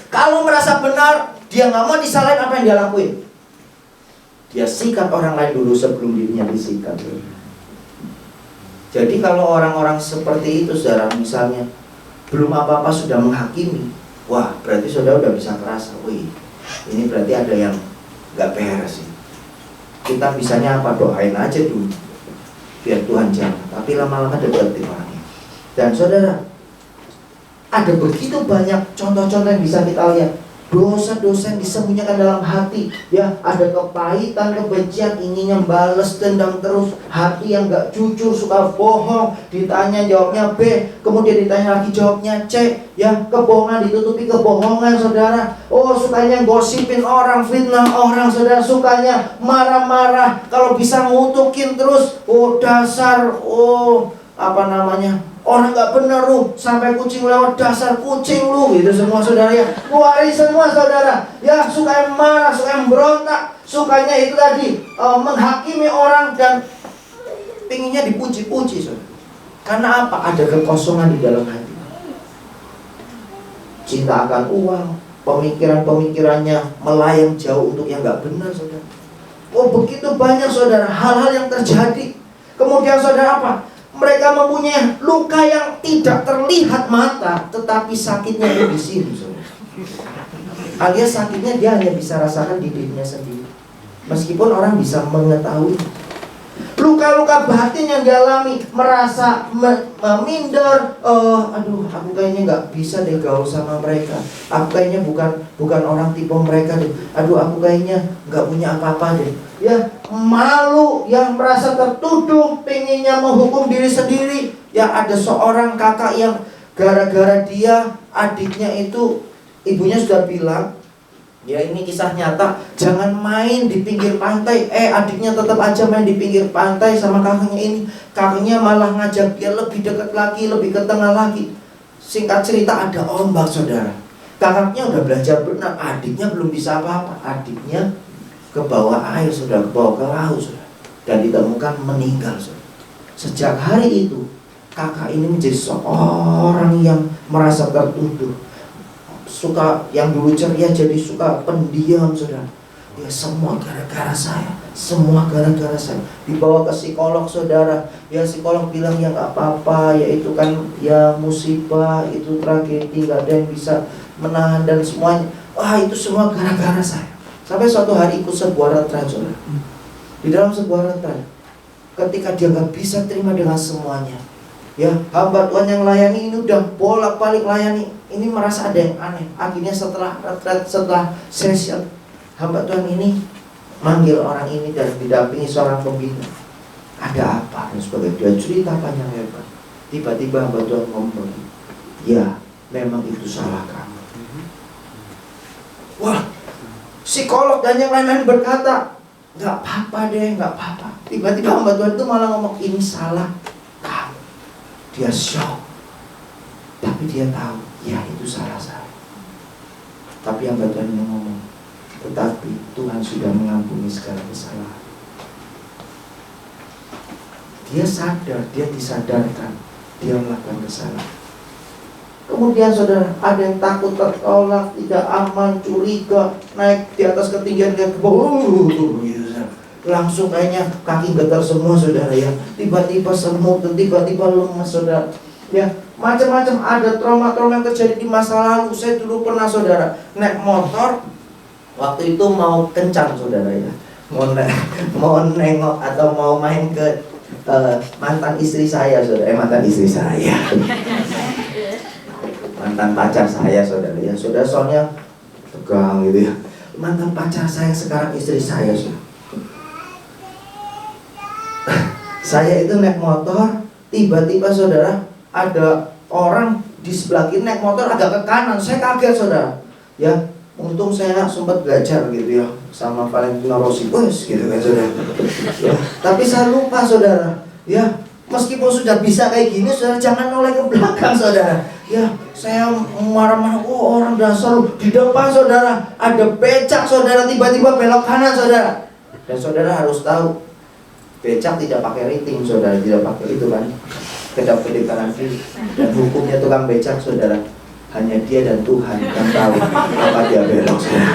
Kalau merasa benar, dia nggak mau disalahin apa yang dia lakuin. Dia sikat orang lain dulu sebelum dirinya disikat. Jadi kalau orang-orang seperti itu, saudara, misalnya belum apa-apa sudah menghakimi, wah, berarti saudara udah bisa merasa, wih, ini berarti ada yang nggak beres sih. Kita bisanya apa? Doain aja dulu, biar Tuhan jangan. Tapi lama-lama deketin orangnya. Dan saudara, ada begitu banyak contoh-contoh yang bisa kita lihat. Dosa-dosa yang disembunyikan dalam hati. Ya, ada kepahitan, kebencian, inginnya balas dendam terus. Hati yang gak jujur, suka bohong. Ditanya jawabnya B, kemudian ditanya lagi jawabnya C. Ya, kebohongan ditutupi kebohongan, saudara. Oh, sukanya gosipin orang, fitnah orang, saudara. Sukanya marah-marah. Kalau bisa ngutukin terus. Oh, dasar, orang nggak bener lu, sampai kucing lewat, dasar kucing lu, gitu semua, saudara ya. Keluarin semua, saudara ya. Suka yang marah, suka yang berontak, sukanya itu tadi menghakimi orang dan pinginnya dipuji-puji, saudara. Karena apa? Ada kekosongan di dalam hati. Cinta akan uang, pemikiran-pemikirannya melayang jauh untuk yang nggak benar, saudara. Oh, begitu banyak, saudara, hal-hal yang terjadi. Kemudian saudara apa? Mereka mempunyai luka yang tidak terlihat mata, tetapi sakitnya itu di sini, saudara. Alias sakitnya dia hanya bisa rasakan di dirinya sendiri, meskipun orang bisa mengetahui. Luka-luka batin yang dialami, merasa minder. Aduh, aku kayaknya nggak bisa deh gaul sama mereka. Aku kayaknya bukan orang tipe mereka deh. Aduh, aku kayaknya nggak punya apa-apa deh. Ya, malu, yang merasa tertuduh, pengennya menghukum diri sendiri. Ya, ada seorang kakak yang gara-gara dia, adiknya itu, ibunya sudah bilang, ya ini kisah nyata, jangan main di pinggir pantai. Adiknya tetap aja main di pinggir pantai sama kakaknya ini. Kakaknya malah ngajak dia lebih dekat lagi, lebih ke tengah lagi. Singkat cerita, ada ombak, saudara. Kakaknya udah belajar berenang, adiknya belum bisa apa-apa. Adiknya ke bawah air, sudah ke bawah ke laut, sudah, dan ditemukan meninggal, sudah. Sejak hari itu, kakak ini menjadi seorang yang merasa tertuduh. Suka, yang dulu ceria jadi suka pendiam, saudara. Ya, semua gara-gara saya, semua gara-gara saya. Dibawa ke psikolog, saudara. Ya, psikolog bilang ya nggak apa-apa, ya itu kan ya musibah, itu tragedi, nggak ada yang bisa menahan dan semuanya. Wah, itu semua gara-gara saya. Sampai suatu hari ikut sebuah retret, saudara. Di dalam sebuah retret, ketika dia nggak bisa terima dengan semuanya, ya, hamba Tuhan yang layani ini udah bolak-balik layani, ini merasa ada yang aneh. Akhirnya setelah retret, setelah session, hamba Tuhan ini manggil orang ini dan didampingi seorang pembina. Ada apa? Dan sebagainya. Dia cerita panjang lebar. Tiba-tiba hamba Tuhan ngomong, ya, memang itu salah kamu. Wah, psikolog dan yang lain-lain berkata, nggak apa-apa deh, nggak apa-apa. Tiba-tiba hamba Tuhan itu malah ngomong, ini salah kamu. Dia shock, tapi dia tahu, ya itu salah saya. Tapi hamba Tuhan yang ngomong, tetapi Tuhan sudah mengampuni segala kesalahan. Dia sadar, dia disadarkan, dia melakukan kesalahan. Kemudian saudara, ada yang takut tertolak, tidak aman, curiga, naik di atas ketinggian, lihat ke bawah, langsung kayaknya kaki getar semua, saudara ya. Tiba-tiba semut, tiba-tiba lemas, saudara. Ya, macam-macam, ada trauma-trauma yang terjadi di masa lalu. Saya dulu pernah, saudara, naik motor, waktu itu mau kencan, saudara ya. Mau nengok atau mau main ke mantan istri saya, saudara. Mantan istri saya. Mantan pacar saya, saudara ya. Saudara soalnya tegang gitu ya. Mantan pacar saya, sekarang istri saya, saudara. Saya itu naik motor, tiba-tiba saudara ada orang di sebelah kiri naik motor agak ke kanan. Saya kaget saudara. Ya, untung saya sempat belajar gitu ya sama Valentino Rossi, gitu kan saudara. Ya, tapi saya lupa saudara. Ya, meskipun sudah bisa kayak gini, saudara jangan noleh ke belakang saudara. Ya, saya marah-marah, orang dasar di depan saudara ada becak saudara, tiba-tiba belok kanan saudara. Dan saudara harus tahu, becak tidak pakai rating saudara, tidak pakai itu kan, kedap kedip kanan kiri. Dan hukumnya tukang becak saudara, hanya dia dan Tuhan yang tahu apa dia belok saudara.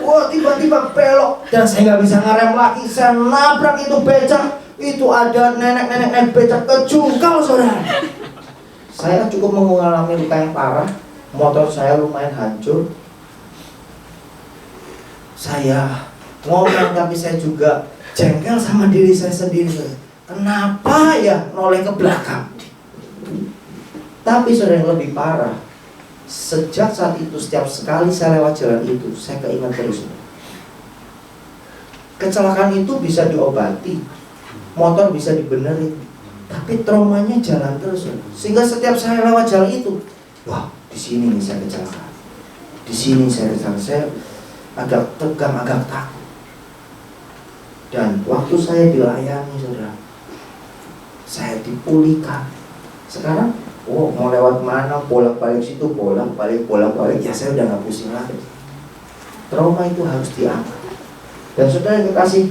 Wah, tiba-tiba belok dan saya nggak bisa ngerem lagi, saya nabrak itu becak. Itu ada nenek-nenek naik becak kejungkal saudara. Saya cukup mengalami luka yang parah, motor saya lumayan hancur. Saya ngomong tapi saya juga jengkel sama diri saya sendiri. Kenapa ya noleh ke belakang? Tapi saudara yang lebih parah, sejak saat itu setiap sekali saya lewat jalan itu, saya keingat terus. Kecelakaan itu bisa diobati, motor bisa dibenerin, tapi traumanya jalan terus. Sehingga setiap saya lewat jalan itu, wah, di sini nih saya kecelakaan, di sini saya kecelakaan. Saya agak tegang, agak takut. Dan waktu saya dilayani saudara, saya dipulihkan. Sekarang, mau lewat mana, bolak-balik situ, bolak-balik, ya saya udah gak pusing lagi. Trauma itu harus diangkat. Dan saudara yang kekasih,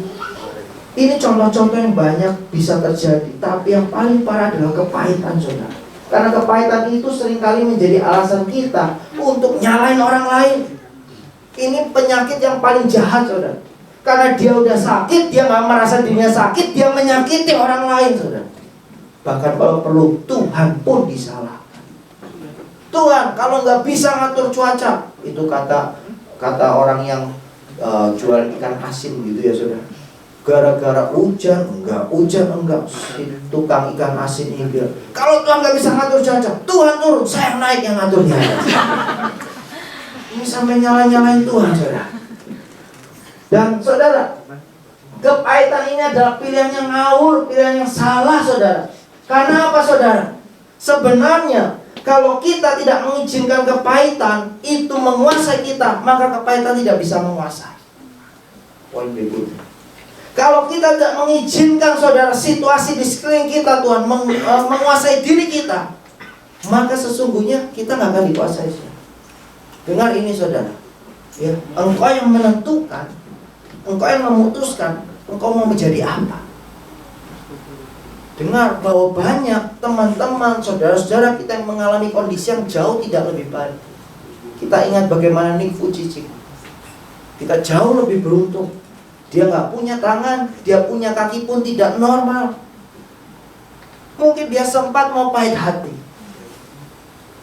ini contoh-contoh yang banyak bisa terjadi, tapi yang paling parah adalah kepahitan saudara. Karena kepahitan itu seringkali menjadi alasan kita untuk nyalain orang lain. Ini penyakit yang paling jahat saudara. Karena dia udah sakit, dia gak merasa dirinya sakit, dia menyakiti orang lain saudara. Bahkan kalau perlu Tuhan pun disalahkan. Tuhan kalau nggak bisa ngatur cuaca, itu kata orang yang jual ikan asin gitu ya saudara. Gara-gara hujan enggak, si tukang ikan asin ini bilang, kalau Tuhan nggak bisa ngatur cuaca, Tuhan turun, saya naik yang ngaturnya. Ini sampai nyala-nyalain Tuhan saudara. Dan saudara, kepahitan ini adalah pilihan yang ngawur, pilihan yang salah saudara. Karena apa saudara? Sebenarnya kalau kita tidak mengizinkan kepahitan itu menguasai kita, maka kepahitan tidak bisa menguasai. Poin berikutnya, kalau kita tidak mengizinkan saudara situasi di sekeliling kita Tuhan menguasai diri kita, maka sesungguhnya kita nggak akan dikuasai saudara. Dengar ini saudara, ya, engkau yang menentukan, engkau yang memutuskan engkau mau menjadi apa. Dengar bahwa banyak teman-teman, saudara-saudara kita yang mengalami kondisi yang jauh tidak lebih baik. Kita ingat bagaimana Nick Vujicic. Kita jauh lebih beruntung. Dia nggak punya tangan, dia punya kaki pun tidak normal. Mungkin dia sempat mau pahit hati,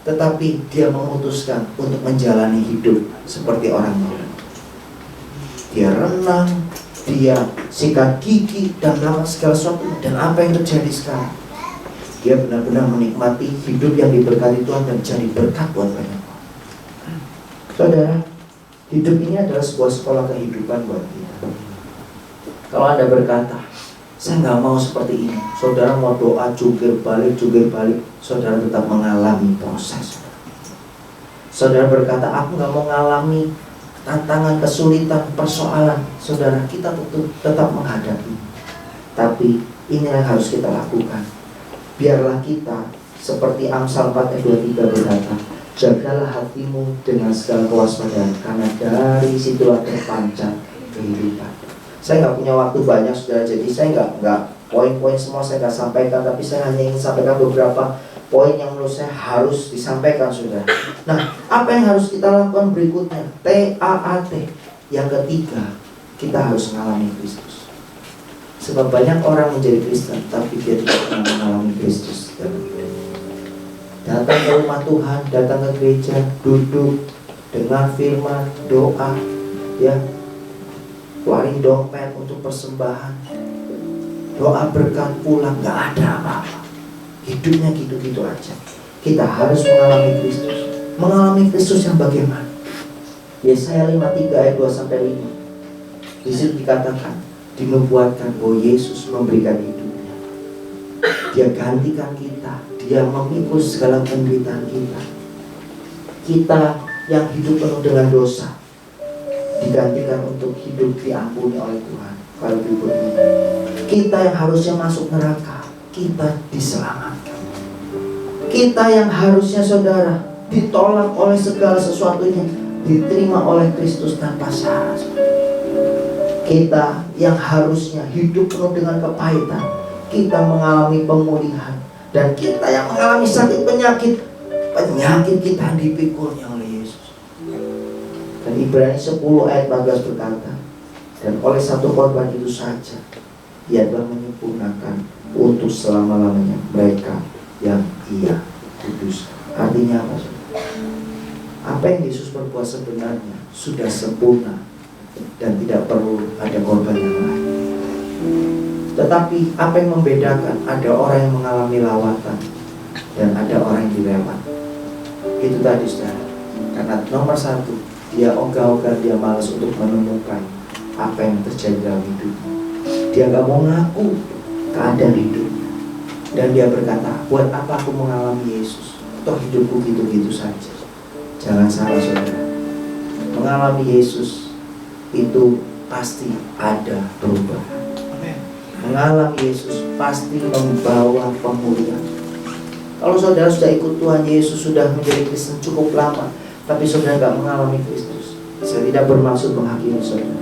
tetapi dia memutuskan untuk menjalani hidup seperti orang lain. Dia renang, dia sikat gigi dan melakukan segala sesuatu. Dan apa yang terjadi sekarang? Dia benar-benar menikmati hidup yang diberkati Tuhan dan jadi berkat buat banyak orang. Saudara, hidup ini adalah sebuah sekolah kehidupan buat kita. Kalau Anda berkata, saya nggak mau seperti ini, saudara mau doa jungkir balik, saudara tetap mengalami proses. Saudara berkata, aku nggak mau mengalami tantangan, kesulitan, persoalan, saudara, kita tetap menghadapi. Tapi ini yang harus kita lakukan. Biarlah kita seperti Amsal 4 ayat 23 berkata, jagalah hatimu dengan segala kewaspadaan, karena dari situlah terpancar kehidupan. Saya nggak punya waktu banyak saudara, jadi saya nggak poin-poin semua saya nggak sampaikan, tapi saya hanya ingin sampaikan beberapa poin yang menurut saya harus disampaikan saudara. Nah, apa yang harus kita lakukan berikutnya? TAAT. Yang ketiga, kita harus mengalami Kristus. Sebab banyak orang menjadi Kristen, tapi dia tidak pernah mengalami Kristus dalam hidup. Datang ke rumah Tuhan, datang ke gereja, duduk, dengar firman, doa, ya, keluarin dompet untuk persembahan, doa berkat, pulang, gak ada apa-apa. Hidupnya gitu-gitu aja. Kita harus mengalami Kristus. Mengalami Kristus yang bagaimana? Yesaya 53 ayat 2-5. Di situ dikatakan, dinubuatkan bahwa Yesus memberikan hidupnya. Dia gantikan kita. Dia memikul segala penderitaan kita. Kita yang hidup penuh dengan dosa digantikan untuk hidup diampuni oleh Tuhan. Kalau berikutnya, kita yang harusnya masuk neraka, kita diselamatkan. Kita yang harusnya saudara ditolak oleh segala sesuatunya, diterima oleh Kristus tanpa syarat. Kita yang harusnya hidup penuh dengan kepahitan, kita mengalami pemulihan. Dan kita yang mengalami sakit penyakit kita dipikulnya oleh Yesus. Dan Ibrani 10 ayat 14 berkata, dan oleh satu korban itu saja Ia telah menyempurnakan untuk selama-lamanya mereka yang Ia kudus. Artinya apa? Apa yang Yesus berbuat sebenarnya sudah sempurna dan tidak perlu ada korban yang lain. Tetapi apa yang membedakan? Ada orang yang mengalami lawatan dan ada orang yang dilewat. Itu tadi saudara. Karena nomor satu, dia ogah-ogah, dia malas untuk menemukan apa yang terjadi dalam hidup. Dia gak mau ngaku keadaan hidup. Dan dia berkata, buat apa aku mengalami Yesus? Toh hidupku gitu-gitu saja. Jangan salah saudara. Mengalami Yesus itu pasti ada perubahan. Mengalami Yesus pasti membawa pemulihan. Kalau saudara sudah ikut Tuhan Yesus, sudah menjadi Kristen cukup lama, tapi saudara gak mengalami Kristus, saya tidak bermaksud menghakimi saudara,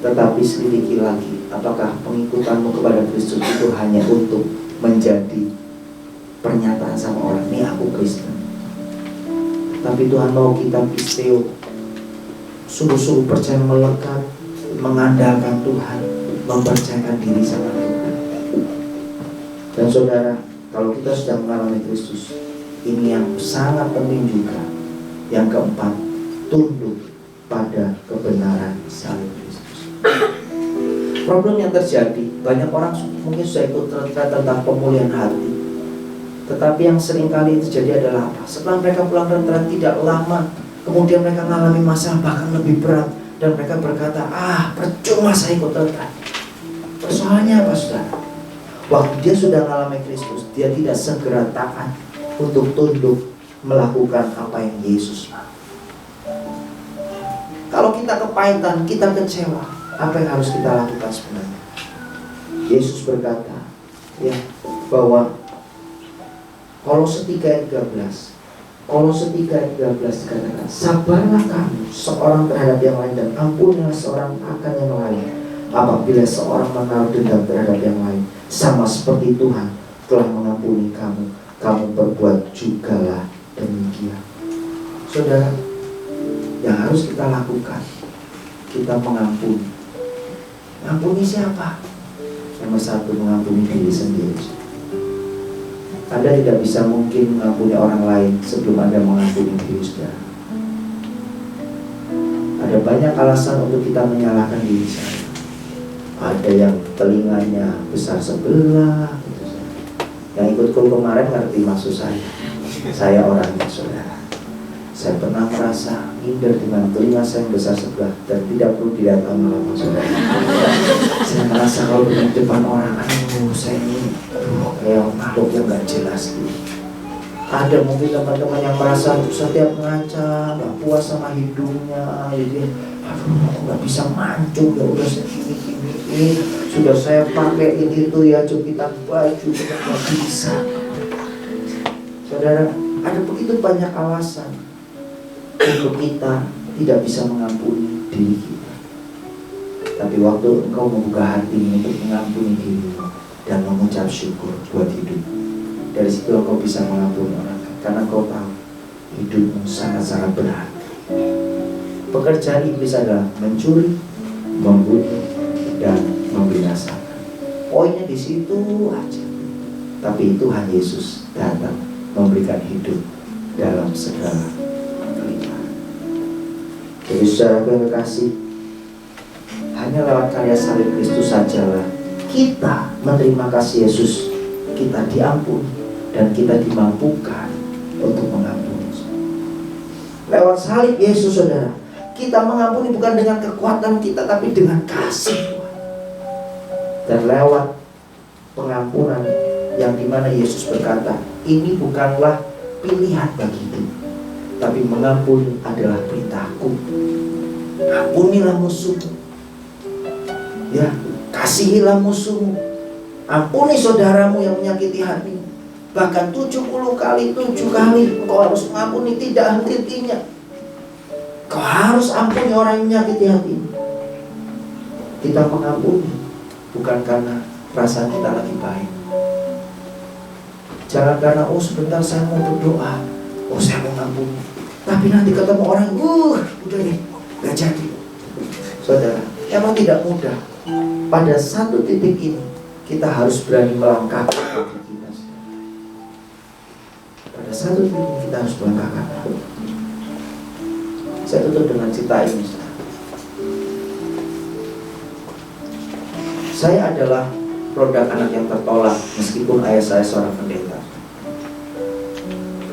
tetapi selidiki lagi, apakah pengikutanmu kepada Kristus itu hanya untuk menjadi pernyataan sama orang, ini aku Kristen. Tapi Tuhan mau kita pisteo, sungguh-sungguh percaya, melekat, mengandalkan Tuhan, mempercayakan diri sama Tuhan. Dan saudara, kalau kita sudah mengalami Kristus, ini yang sangat penting juga. Yang keempat, tunduk pada kebenaran salib Kristus. Problem yang terjadi, banyak orang mungkin sudah ikut retret tentang pemulihan hati, tetapi yang seringkali terjadi adalah apa? Setelah mereka pulang retret tidak lama, kemudian mereka mengalami masalah bahkan lebih berat, dan mereka berkata, percuma saya ikut retret. Persoalannya apa saudara? Waktu dia sudah mengalami Kristus, dia tidak segera taat untuk tunduk melakukan apa yang Yesus mau. Kalau kita kepahitan, kita kecewa, apa yang harus kita lakukan sebenarnya? Yesus berkata bahwa Kolose 3 ayat 13, Kolose 3 ayat 13 dikatakan, sabarlah kamu seorang terhadap yang lain dan ampunilah seorang akan yang lain. Apabila seorang menaruh dendam terhadap yang lain, sama seperti Tuhan telah mengampuni kamu, kamu berbuat jugalah demikian. Saudara, yang harus kita lakukan, kita mengampuni. Mengampuni siapa? Nomor satu, mengampuni diri sendiri. Anda tidak bisa mungkin mengampuni orang lain sebelum Anda mengampuni diri saudara. Ada banyak alasan untuk kita menyalahkan diri saya. Ada yang telinganya besar sebelah gitu. Yang ikut kul kemarin ngerti maksud saya. Saya orangnya saudara, saya pernah merasa minder dengan telinga saya yang besar sebelah dan tidak perlu dilihat lama-lama saudara. Saya merasa kalau di depan orang, saya ini kayak makhluk yang gak jelas gitu. Ada mungkin teman-teman yang merasa setiap ngaca gak puas sama hidungnya, jadi gak bisa mancung, ya udah segini-gini, sudah saya pakai ini itu ya, jepitan baju gak bisa. Saudara, ada begitu banyak alasan untuk kita tidak bisa mengampuni diri kita. Tapi waktu engkau membuka hati untuk mengampuni dirimu dan mengucap syukur buat hidup, dari situ engkau bisa mengampuni orang lain, karena engkau tahu hidupmu sangat-sangat berat. Pekerjaan iblis adalah mencuri, membunuh, dan membinasakan. Poinnya di situ aja. Tapi Tuhan Yesus datang memberikan hidup dalam segala kelimpahan. Jadi saudara yang kekasih, hanya lewat karya salib Kristus sajalah kita menerima kasih Yesus, kita diampuni dan kita dimampukan untuk mengampuni. Lewat salib Yesus saudara, kita mengampuni bukan dengan kekuatan kita, tapi dengan kasih Tuhan. Dan lewat pengampunan yang dimana Yesus berkata, ini bukanlah pilihan bagiku, tapi mengampuni adalah perintahku. Ampunilah musuhmu, ya, kasihilah musuhmu, ampuni saudaramu yang menyakiti hatimu. Bahkan 70 kali 7 kali engkau harus mengampuni, tidak henti-hentinya. Kau harus ampuni orang yang menyakiti hatimu. Kita mengampuni bukan karena perasaan kita lagi baik. Jangan karena sebentar saya mau berdoa, saya mau ngampuni, tapi nanti ketemu orang, udah deh, gak jadi. Saudara, emang tidak mudah. Pada satu titik ini kita harus berani melangkahkan kaki kita. Pada satu titik ini kita harus melangkahkan kaki. Saya tutup dengan cerita ini. Saya adalah produk anak yang tertolak, meskipun ayah saya seorang pendeta.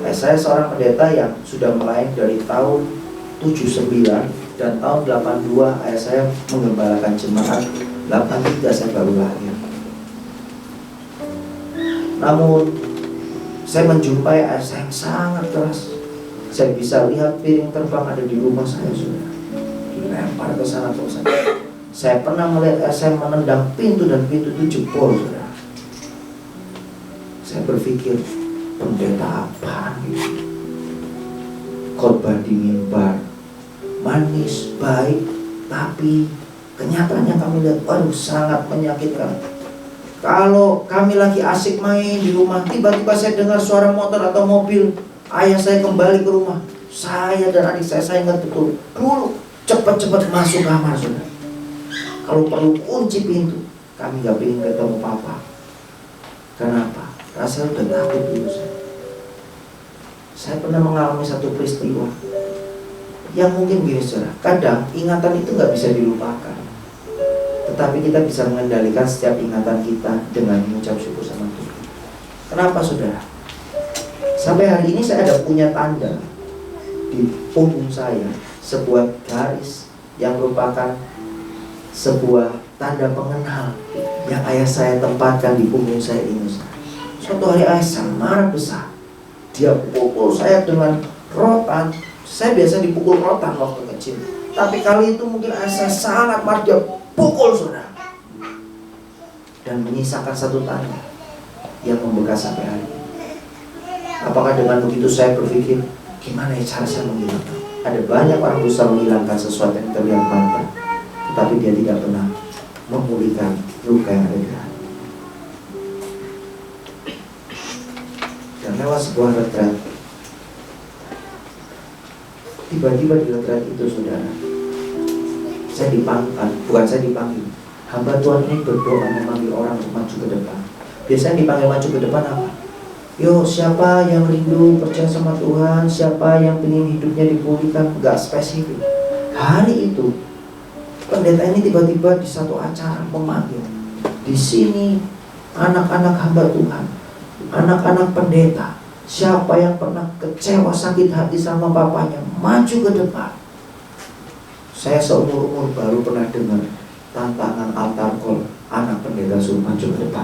Ayah saya seorang pendeta yang sudah melayani dari tahun 79, dan tahun 82 ayah saya menggembalakan jemaat. 83 saya baru lahir. Namun saya menjumpai ayah saya yang sangat keras. Saya bisa lihat piring terbang ada di rumah saya, sudah dilempar ke sana ke sana. Saya pernah melihat ayah saya menendang pintu dan pintu itu jebol, saudara. Saya berpikir, pendeta apaan gitu? Khotbah di mimbar, manis, baik, tapi kenyataannya kami lihat, waduh, sangat menyakitkan. Kalau kami lagi asik main di rumah, tiba-tiba saya dengar suara motor atau mobil, ayah saya kembali ke rumah. Saya dan adik saya ingat betul, dulu cepat-cepat masuk kamar, saudara. Kalau perlu kunci pintu, kami gak pengen ketemu papa. Kenapa? Rasanya udah takut dulu saya. Saya pernah mengalami satu peristiwa yang mungkin gini, saudara. Kadang ingatan itu gak bisa dilupakan, tetapi kita bisa mengendalikan setiap ingatan kita dengan mengucap syukur sama Tuhan. Kenapa, saudara? Sampai hari ini saya ada punya tanda di punggung saya, sebuah garis yang merupakan sebuah tanda pengenal yang ayah saya tempatkan di punggung saya ini. Suatu hari ayah saya marah besar. Dia pukul saya dengan rotan. Saya biasa dipukul rotan waktu kecil, tapi kali itu mungkin ayah saya sangat marah. Dia pukul, saudara, dan menyisakan satu tanda yang membekas sampai hari ini. Apakah dengan begitu saya berpikir, gimana ya cara saya menghilangkan? Ada banyak orang berusaha menghilangkan sesuatu yang terlihat mata, tetapi dia tidak pernah memulihkan luka yang ada di hati. Dan lewat sebuah retret, tiba-tiba di retret itu, saudara, saya dipanggil, bukan saya dipanggil, hamba Tuhan ini berdoa memanggil orang untuk maju ke depan. Biasanya dipanggil maju ke depan apa? Yo, siapa yang rindu percaya sama Tuhan, siapa yang ingin hidupnya dipulihkan, gak spesifik. Hari itu pendeta ini tiba-tiba di satu acara memanggil, di sini anak-anak hamba Tuhan, anak-anak pendeta, siapa yang pernah kecewa, sakit hati sama papanya, maju ke depan. Saya seumur-umur baru pernah dengar tantangan altar call, anak pendeta suruh maju ke depan.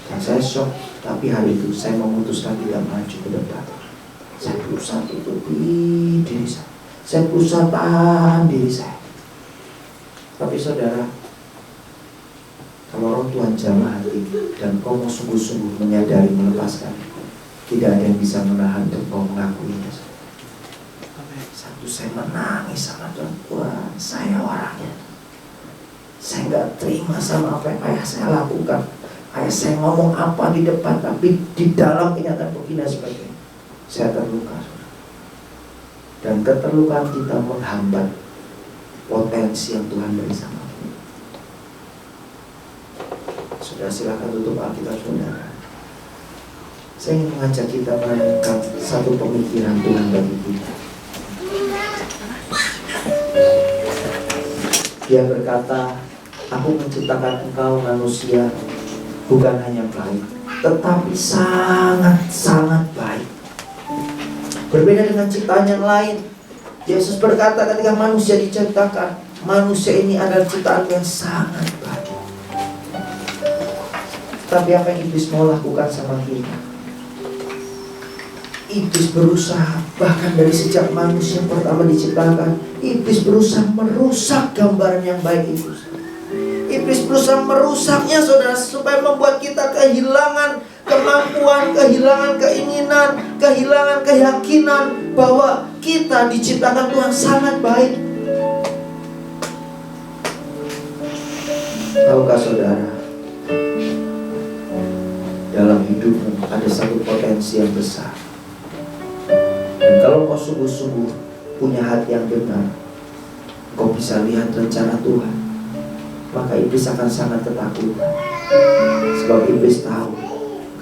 Dan saya shock, tapi hari itu saya memutuskan tidak maju ke depan. Saya berusaha tutupi diri saya, saya berusaha tahan diri saya. Tapi saudara, kalau roh Tuhan jamah hati dan kau mau sungguh-sungguh menyadari melepaskan, tidak ada yang bisa menahan dan kau mengakuinya. Satu, saya menangis sama Tuhan. Tuhan, saya orangnya, saya gak terima sama apa yang ayah saya lakukan. Ayah saya ngomong apa di depan, tapi di dalam kenyataan begini sebagainya. Saya terluka, saudara. Dan keterlukaan kita menghambat potensi yang Tuhan beri sama kita. Sudah, silakan tutup Alkitab, saudara. Saya ingin mengajak kita merenungkan satu pemikiran Tuhan bagi kita. Dia berkata, aku menciptakan engkau manusia bukan hanya baik, tetapi sangat-sangat baik. Berbeda dengan ciptaan yang lain. Yesus berkata ketika manusia diciptakan, manusia ini adalah ciptaan yang sangat baik. Tapi apa yang iblis mau lakukan sama kita? Iblis berusaha, bahkan dari sejak manusia pertama diciptakan, iblis berusaha merusak gambaran yang baik itu. Iblis berusaha merusaknya, saudara, supaya membuat kita kehilangan kemampuan, kehilangan keinginan, kehilangan keyakinan bahwa kita diciptakan Tuhan sangat baik. Tahukah saudara, dalam hidupmu ada satu potensi yang besar. Dan kalau kau sungguh-sungguh punya hati yang benar, kau bisa lihat rencana Tuhan, maka iblis akan sangat ketakutan. Sebab iblis tahu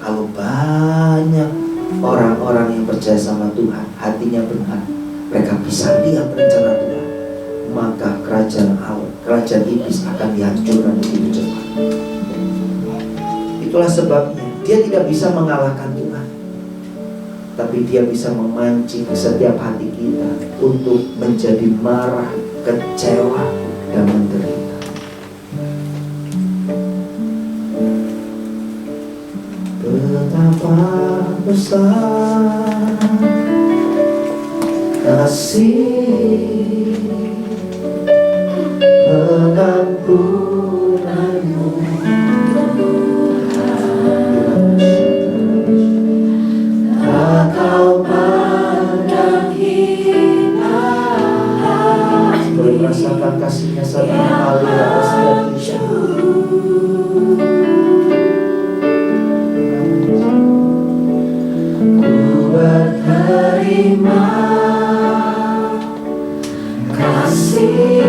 kalau banyak orang-orang yang percaya sama Tuhan, hatinya benar, mereka bisa lihat rencana Tuhan, maka kerajaan Allah, kerajaan iblis akan dihancurkan begitu cepat. Itulah sebabnya dia tidak bisa mengalahkan Tuhan, tapi dia bisa memancing setiap hati kita untuk menjadi marah, kecewa, dan menderita. Betapa besar kasih pengampunanmu, tak kau pandang hina. Boleh merasakan kasihnya saat mengalir atas setiap kita. Berterima kasih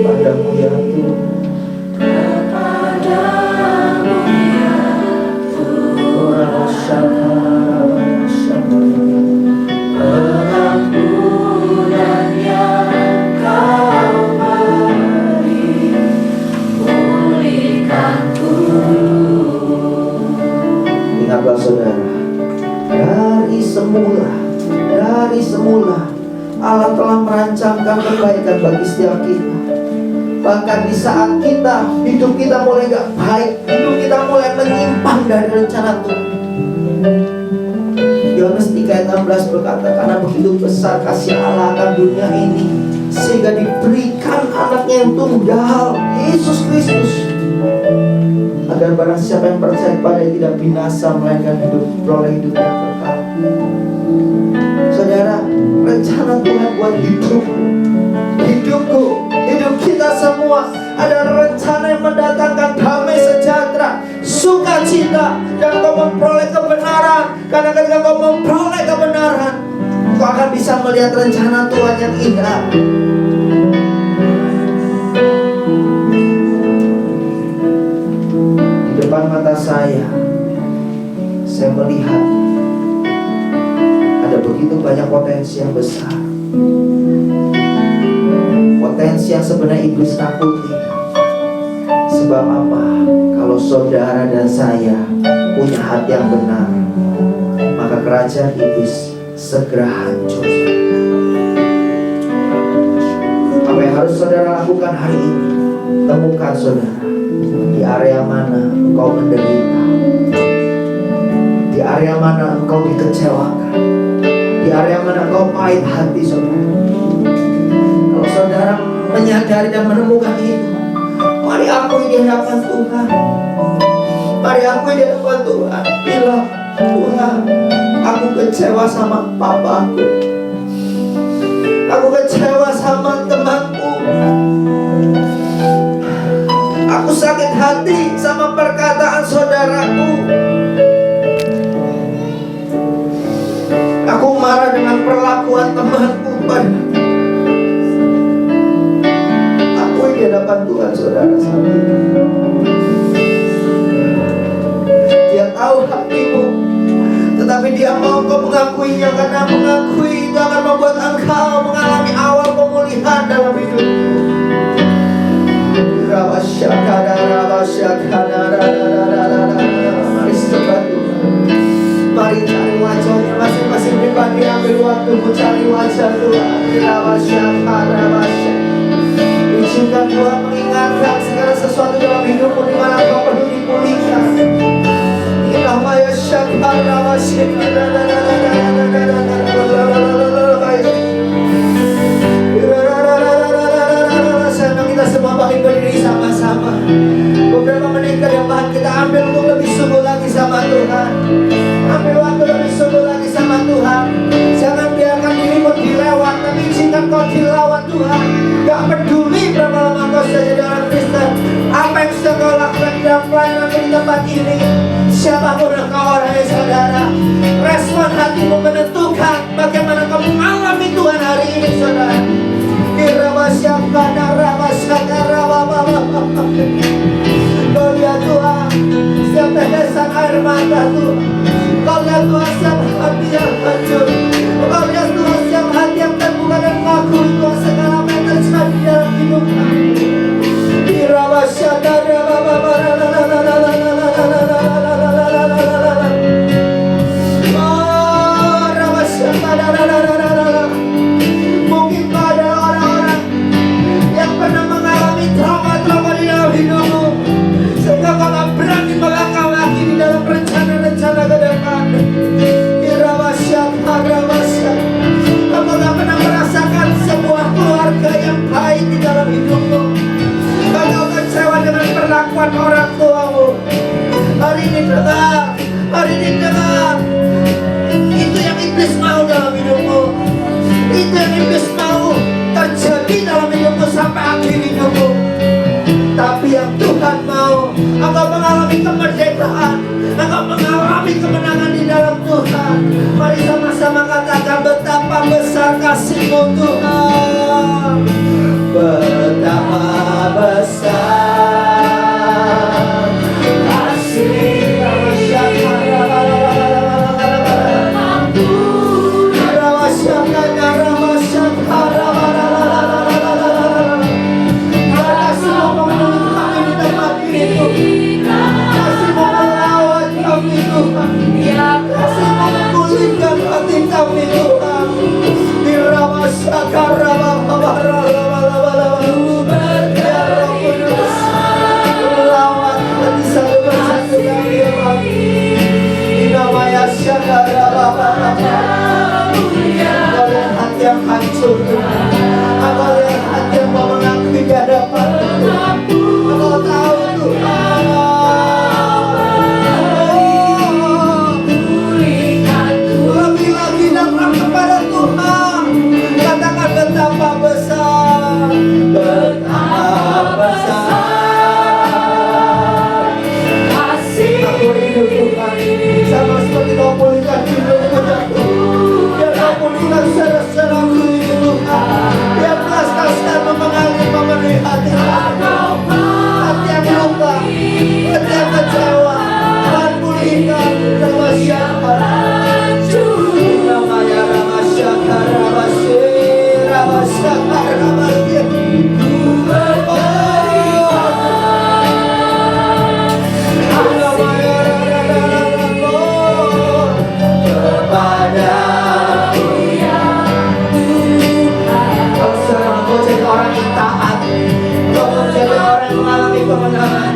padamu ya Tuhan, kepadamu ya Tuhan, pengampunan yang kau beri, pulihkanku. Ingatlah saudara, dari semula Allah telah merancangkan kebaikan bagi setiap kita. Bahkan di saat hidup kita mulai gak baik, hidup kita mulai menyimpang dari rencana Tuhan. Yohanes 3 ayat 16 berkata, karena begitu besar kasih Allah akan dunia ini, sehingga diberikan anaknya yang tunggal, Yesus Kristus, agar barang siapa yang percaya kepada Dia tidak binasa, melainkan beroleh hidup yang kekal. Saudara, rencana Tuhan buat hidupku, hidup kita semua ada rencana yang mendatangkan damai sejahtera, sukacita, dan kau memperoleh kebenaran. Karena ketika kau memperoleh kebenaran, kau akan bisa melihat rencana Tuhan yang indah. Di depan mata saya melihat ada begitu banyak potensi yang besar, potensi yang sebenarnya iblis takuti. Sebab apa? Kalau saudara dan saya punya hati yang benar, maka kerajaan iblis segera hancur. Apa yang harus saudara lakukan hari ini? Temukan saudara, di area mana engkau menderita, di area mana engkau dikecewakan, di area mana engkau pahit hati, saudara. Kalau saudara menyadari dan menemukan itu, mari akui di hadapan Tuhan. Mari akui di hadapan Tuhan. Bilang, Tuhan, aku kecewa sama papaku, aku kecewa sama temanku, aku sakit hati sama perkataan saudaraku, aku marah dengan perlakuan temanku padaku. Akui di hadapan Tuhan, saudara, saat ini. Dia tahu hatimu, tetapi Dia mau kau mengakuinya, karena mengakui itu akan membuat engkau mengalami awal pemulihan dalam hidupmu. Mari sembah Tuhan. Mari cari wajahnya masing-masing pribadi. Ambil waktu cari wajah Tuhan. Izinkan Tuhan mengingatkan segala sesuatu dalam hidupmu di mana kau perlu dipulihkan. Ilamaya syakara wasyikira. Senang kita semua bangkit berdiri sama-sama. Beberapa menit ke depan kita ambil untuk lebih sungguh lagi sama Tuhan. Ambil waktu lebih sungguh lagi sama Tuhan. Jangan biarkan dirimu dilewat, tapi izinkan kau dilawat Tuhan. Gak peduli berapa lama kau sudah jadi orang Kristen, apa yang sudah kau lakukan di dalam pelayanan di tempat ini, siapapun engkau orangnya saudara, respon hatimu menentukan bagaimana kau mengalami Tuhan hari ini saudara. Kau lihat Tuhan setiap tetesan air mata Tuhan. Kau lihat Tuhan setiap hati yang hancur. Kau lihat Tuhan setiap hati yang terbuka dan mengakui Tuhan segala apa yang terjadi di dalam hidup kami. Mungkin kau adalah orang-orang yang pernah mengalami trauma-trauma di dalam hidupmu, sehingga kau gak berani melangkah lagi di dalam rencana-rencana ke depan. Kau gak pernah merasakan sebuah keluarga yang baik di dalam hidupmu. Kau kecewa dengan perlakuan orang tuamu. Hari ini dengar, itu yang iblis mau dalam hidupmu. Itu yang iblis mau terjadi dalam hidupmu sampai akhir hidupmu. Tapi yang Tuhan mau, engkau mengalami kemerdekaan, engkau mengalami kemenangan di dalam Tuhan. Mari sama-sama katakan betapa besar kasih-Mu Tuhan. Betapa besar kasih. Hancur, engkau lihat hati yang mau mengakui di hadapan engkau tahu Tuhan. Lebih lagi datang kepada Tuhan, katakan betapa besar, betapa besar kasih. Aku rindu Tuhan, sama seperti kau pulihkan hidupku jatuh. Biar kau pulihkan saudara-saudaraku ini Tuhan. Biar belas-kasihan mengalir memenuhi hati kami. Hati yang luka, hati yang kecewa, Tuhan pulihkan. Namanya Ramasyaka, Ramasyir, Ramasyaka, Ramasyir. Kemenangan,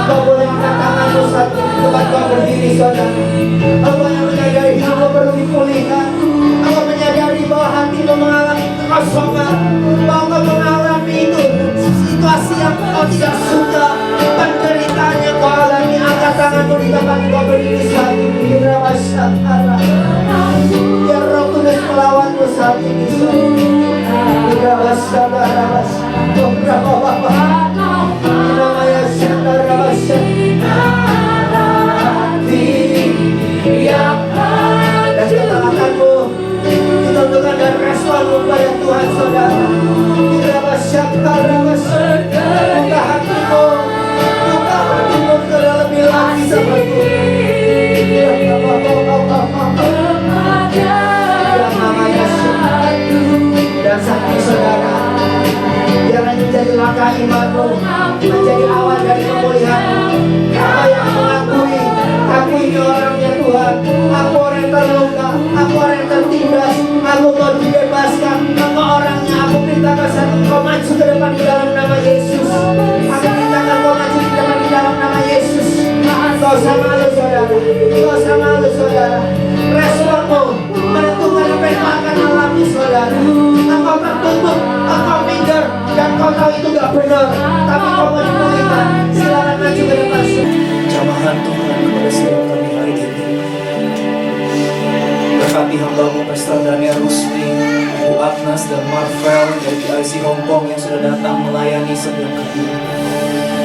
kau boleh angkat tanganmu saat ini tempat kau berdiri saudara. Engkau yang menyadari hidupmu perlu dipulihkan. Engkau menyadari bahwa hatimu mengalami kekosongan, bahwa kau mengalami itu situasi yang kau tidak suka, penderitaan yang kau alami. Angkat tanganmu di tempat kau berdiri saat ini. Biar Roh Kudus melawanmu saat ini dan ketaatan-Mu ditentukan dan respon-Mu pada Tuhan saudara. Buka hatimu, saudara, lebih lagi sama dan saat ini saudara, biarlah ini menjadi langkah imanmu, menjadi awal dari pemulihan. Kau yang mengakui, aku ini orangnya Tuhan, aku orang yang terluka, aku orang yang tertindas, aku mau dibebaskan, aku orangnya, aku minta kesan, kau maju ke depan di dalam nama usah malu saudara, tidak usah malu saudara. Responmu menentukan apa yang akan alami saudara. Engkau tertutup, engkau minder, dan kau tahu itu gak benar, tapi kau mau dipulihkan. Silakan maju ke depan. Jamahan Tuhan kepada setiap kami hari ini. Berkati hamba-Mu Pastor Daniel Rusli, Ibu Agnes dan Marvel dari PIC Hong Kong yang sudah datang melayani setiap kami.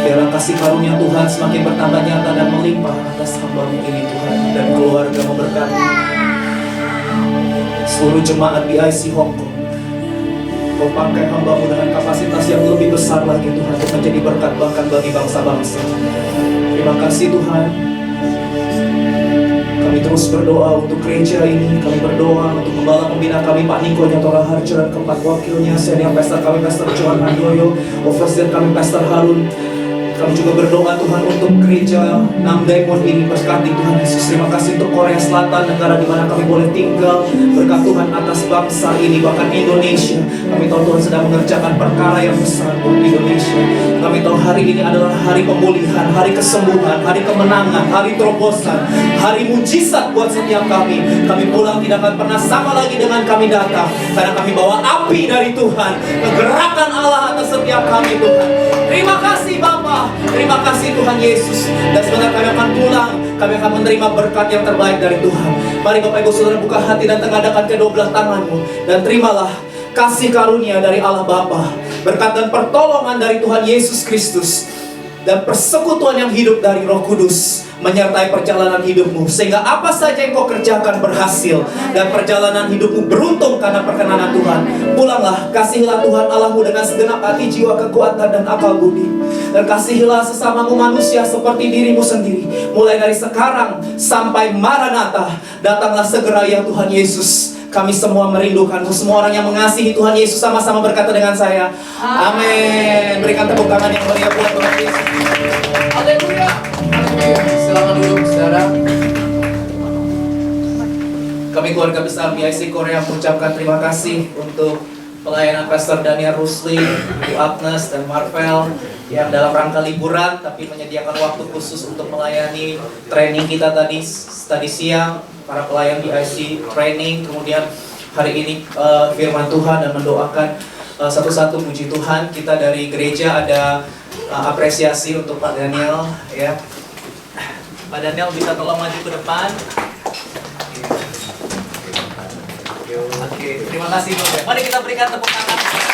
Biarlah kasih karunia Tuhan semakin bertambah nyata dan melimpah atas hamba-Mu ini Tuhan, dan keluarga-Mu berkati seluruh jemaat PIC Hong Kong. Kau pakai hamba-Mu dengan kapasitas yang lebih besar lagi Tuhan, untuk menjadi berkat bahkan bagi bangsa-bangsa. Terima kasih Tuhan. Kami terus berdoa untuk gereja ini. Kami berdoa untuk gembala pembina kami Pak Niko Nyatora Harjo dan keempat wakilnya, senior pastor kami Pastor Johan Handoyo, overseer kami Pastor Harun. Kami juga berdoa Tuhan untuk gereja Nam Diamond ini, berkati Tuhan Yesus. Terima kasih untuk Korea Selatan, negara di mana kami boleh tinggal. Berkat Tuhan atas bangsa ini, bahkan Indonesia. Kami tahu Tuhan sedang mengerjakan perkara yang besar buat Indonesia. Kami tahu hari ini adalah hari pemulihan, hari kesembuhan, hari kemenangan, hari terobosan, hari mujizat buat setiap kami. Kami pulang tidak akan pernah sama lagi dengan kami datang, karena kami bawa api dari Tuhan, kegerakan Allah atas setiap kami Tuhan. Terima kasih Bapa, terima kasih Tuhan Yesus. Dan sebentar kami akan pulang, kami akan menerima berkat yang terbaik dari Tuhan. Mari Bapak Ibu Saudara buka hati dan tengadakan kedua belah tanganmu, dan terimalah kasih karunia dari Allah Bapa, berkat dan pertolongan dari Tuhan Yesus Kristus, dan persekutuan yang hidup dari Roh Kudus menyertai perjalanan hidupmu, sehingga apa saja yang kau kerjakan berhasil, dan perjalanan hidupmu beruntung karena perkenanan Tuhan. Pulanglah, kasihilah Tuhan Allahmu dengan segenap hati, jiwa, kekuatan, dan akal budi, dan kasihilah sesamamu manusia seperti dirimu sendiri. Mulai dari sekarang sampai Maranatha, datanglah segera ya Tuhan Yesus. Kami semua merindukanmu. Semua orang yang mengasihi Tuhan Yesus sama-sama berkata dengan saya, amin. Berikan tepuk tangan yang meriah buat Tuhan Yesus. Haleluya. Silakan duduk saudara. Kami keluarga besar PIC Korea mengucapkan terima kasih untuk pelayanan Pastor Daniel Rusli, Ibu Agnes dan Marvel yang dalam rangka liburan tapi menyediakan waktu khusus untuk melayani training kita tadi siang, para pelayan PIC training. Kemudian hari ini firman Tuhan, dan mendoakan satu-satu. Puji Tuhan, kita dari gereja ada apresiasi untuk Pak Daniel ya. Pak Daniel bisa tolong maju ke depan. Oke, terima kasih Bapak. Mari kita berikan tepuk tangan.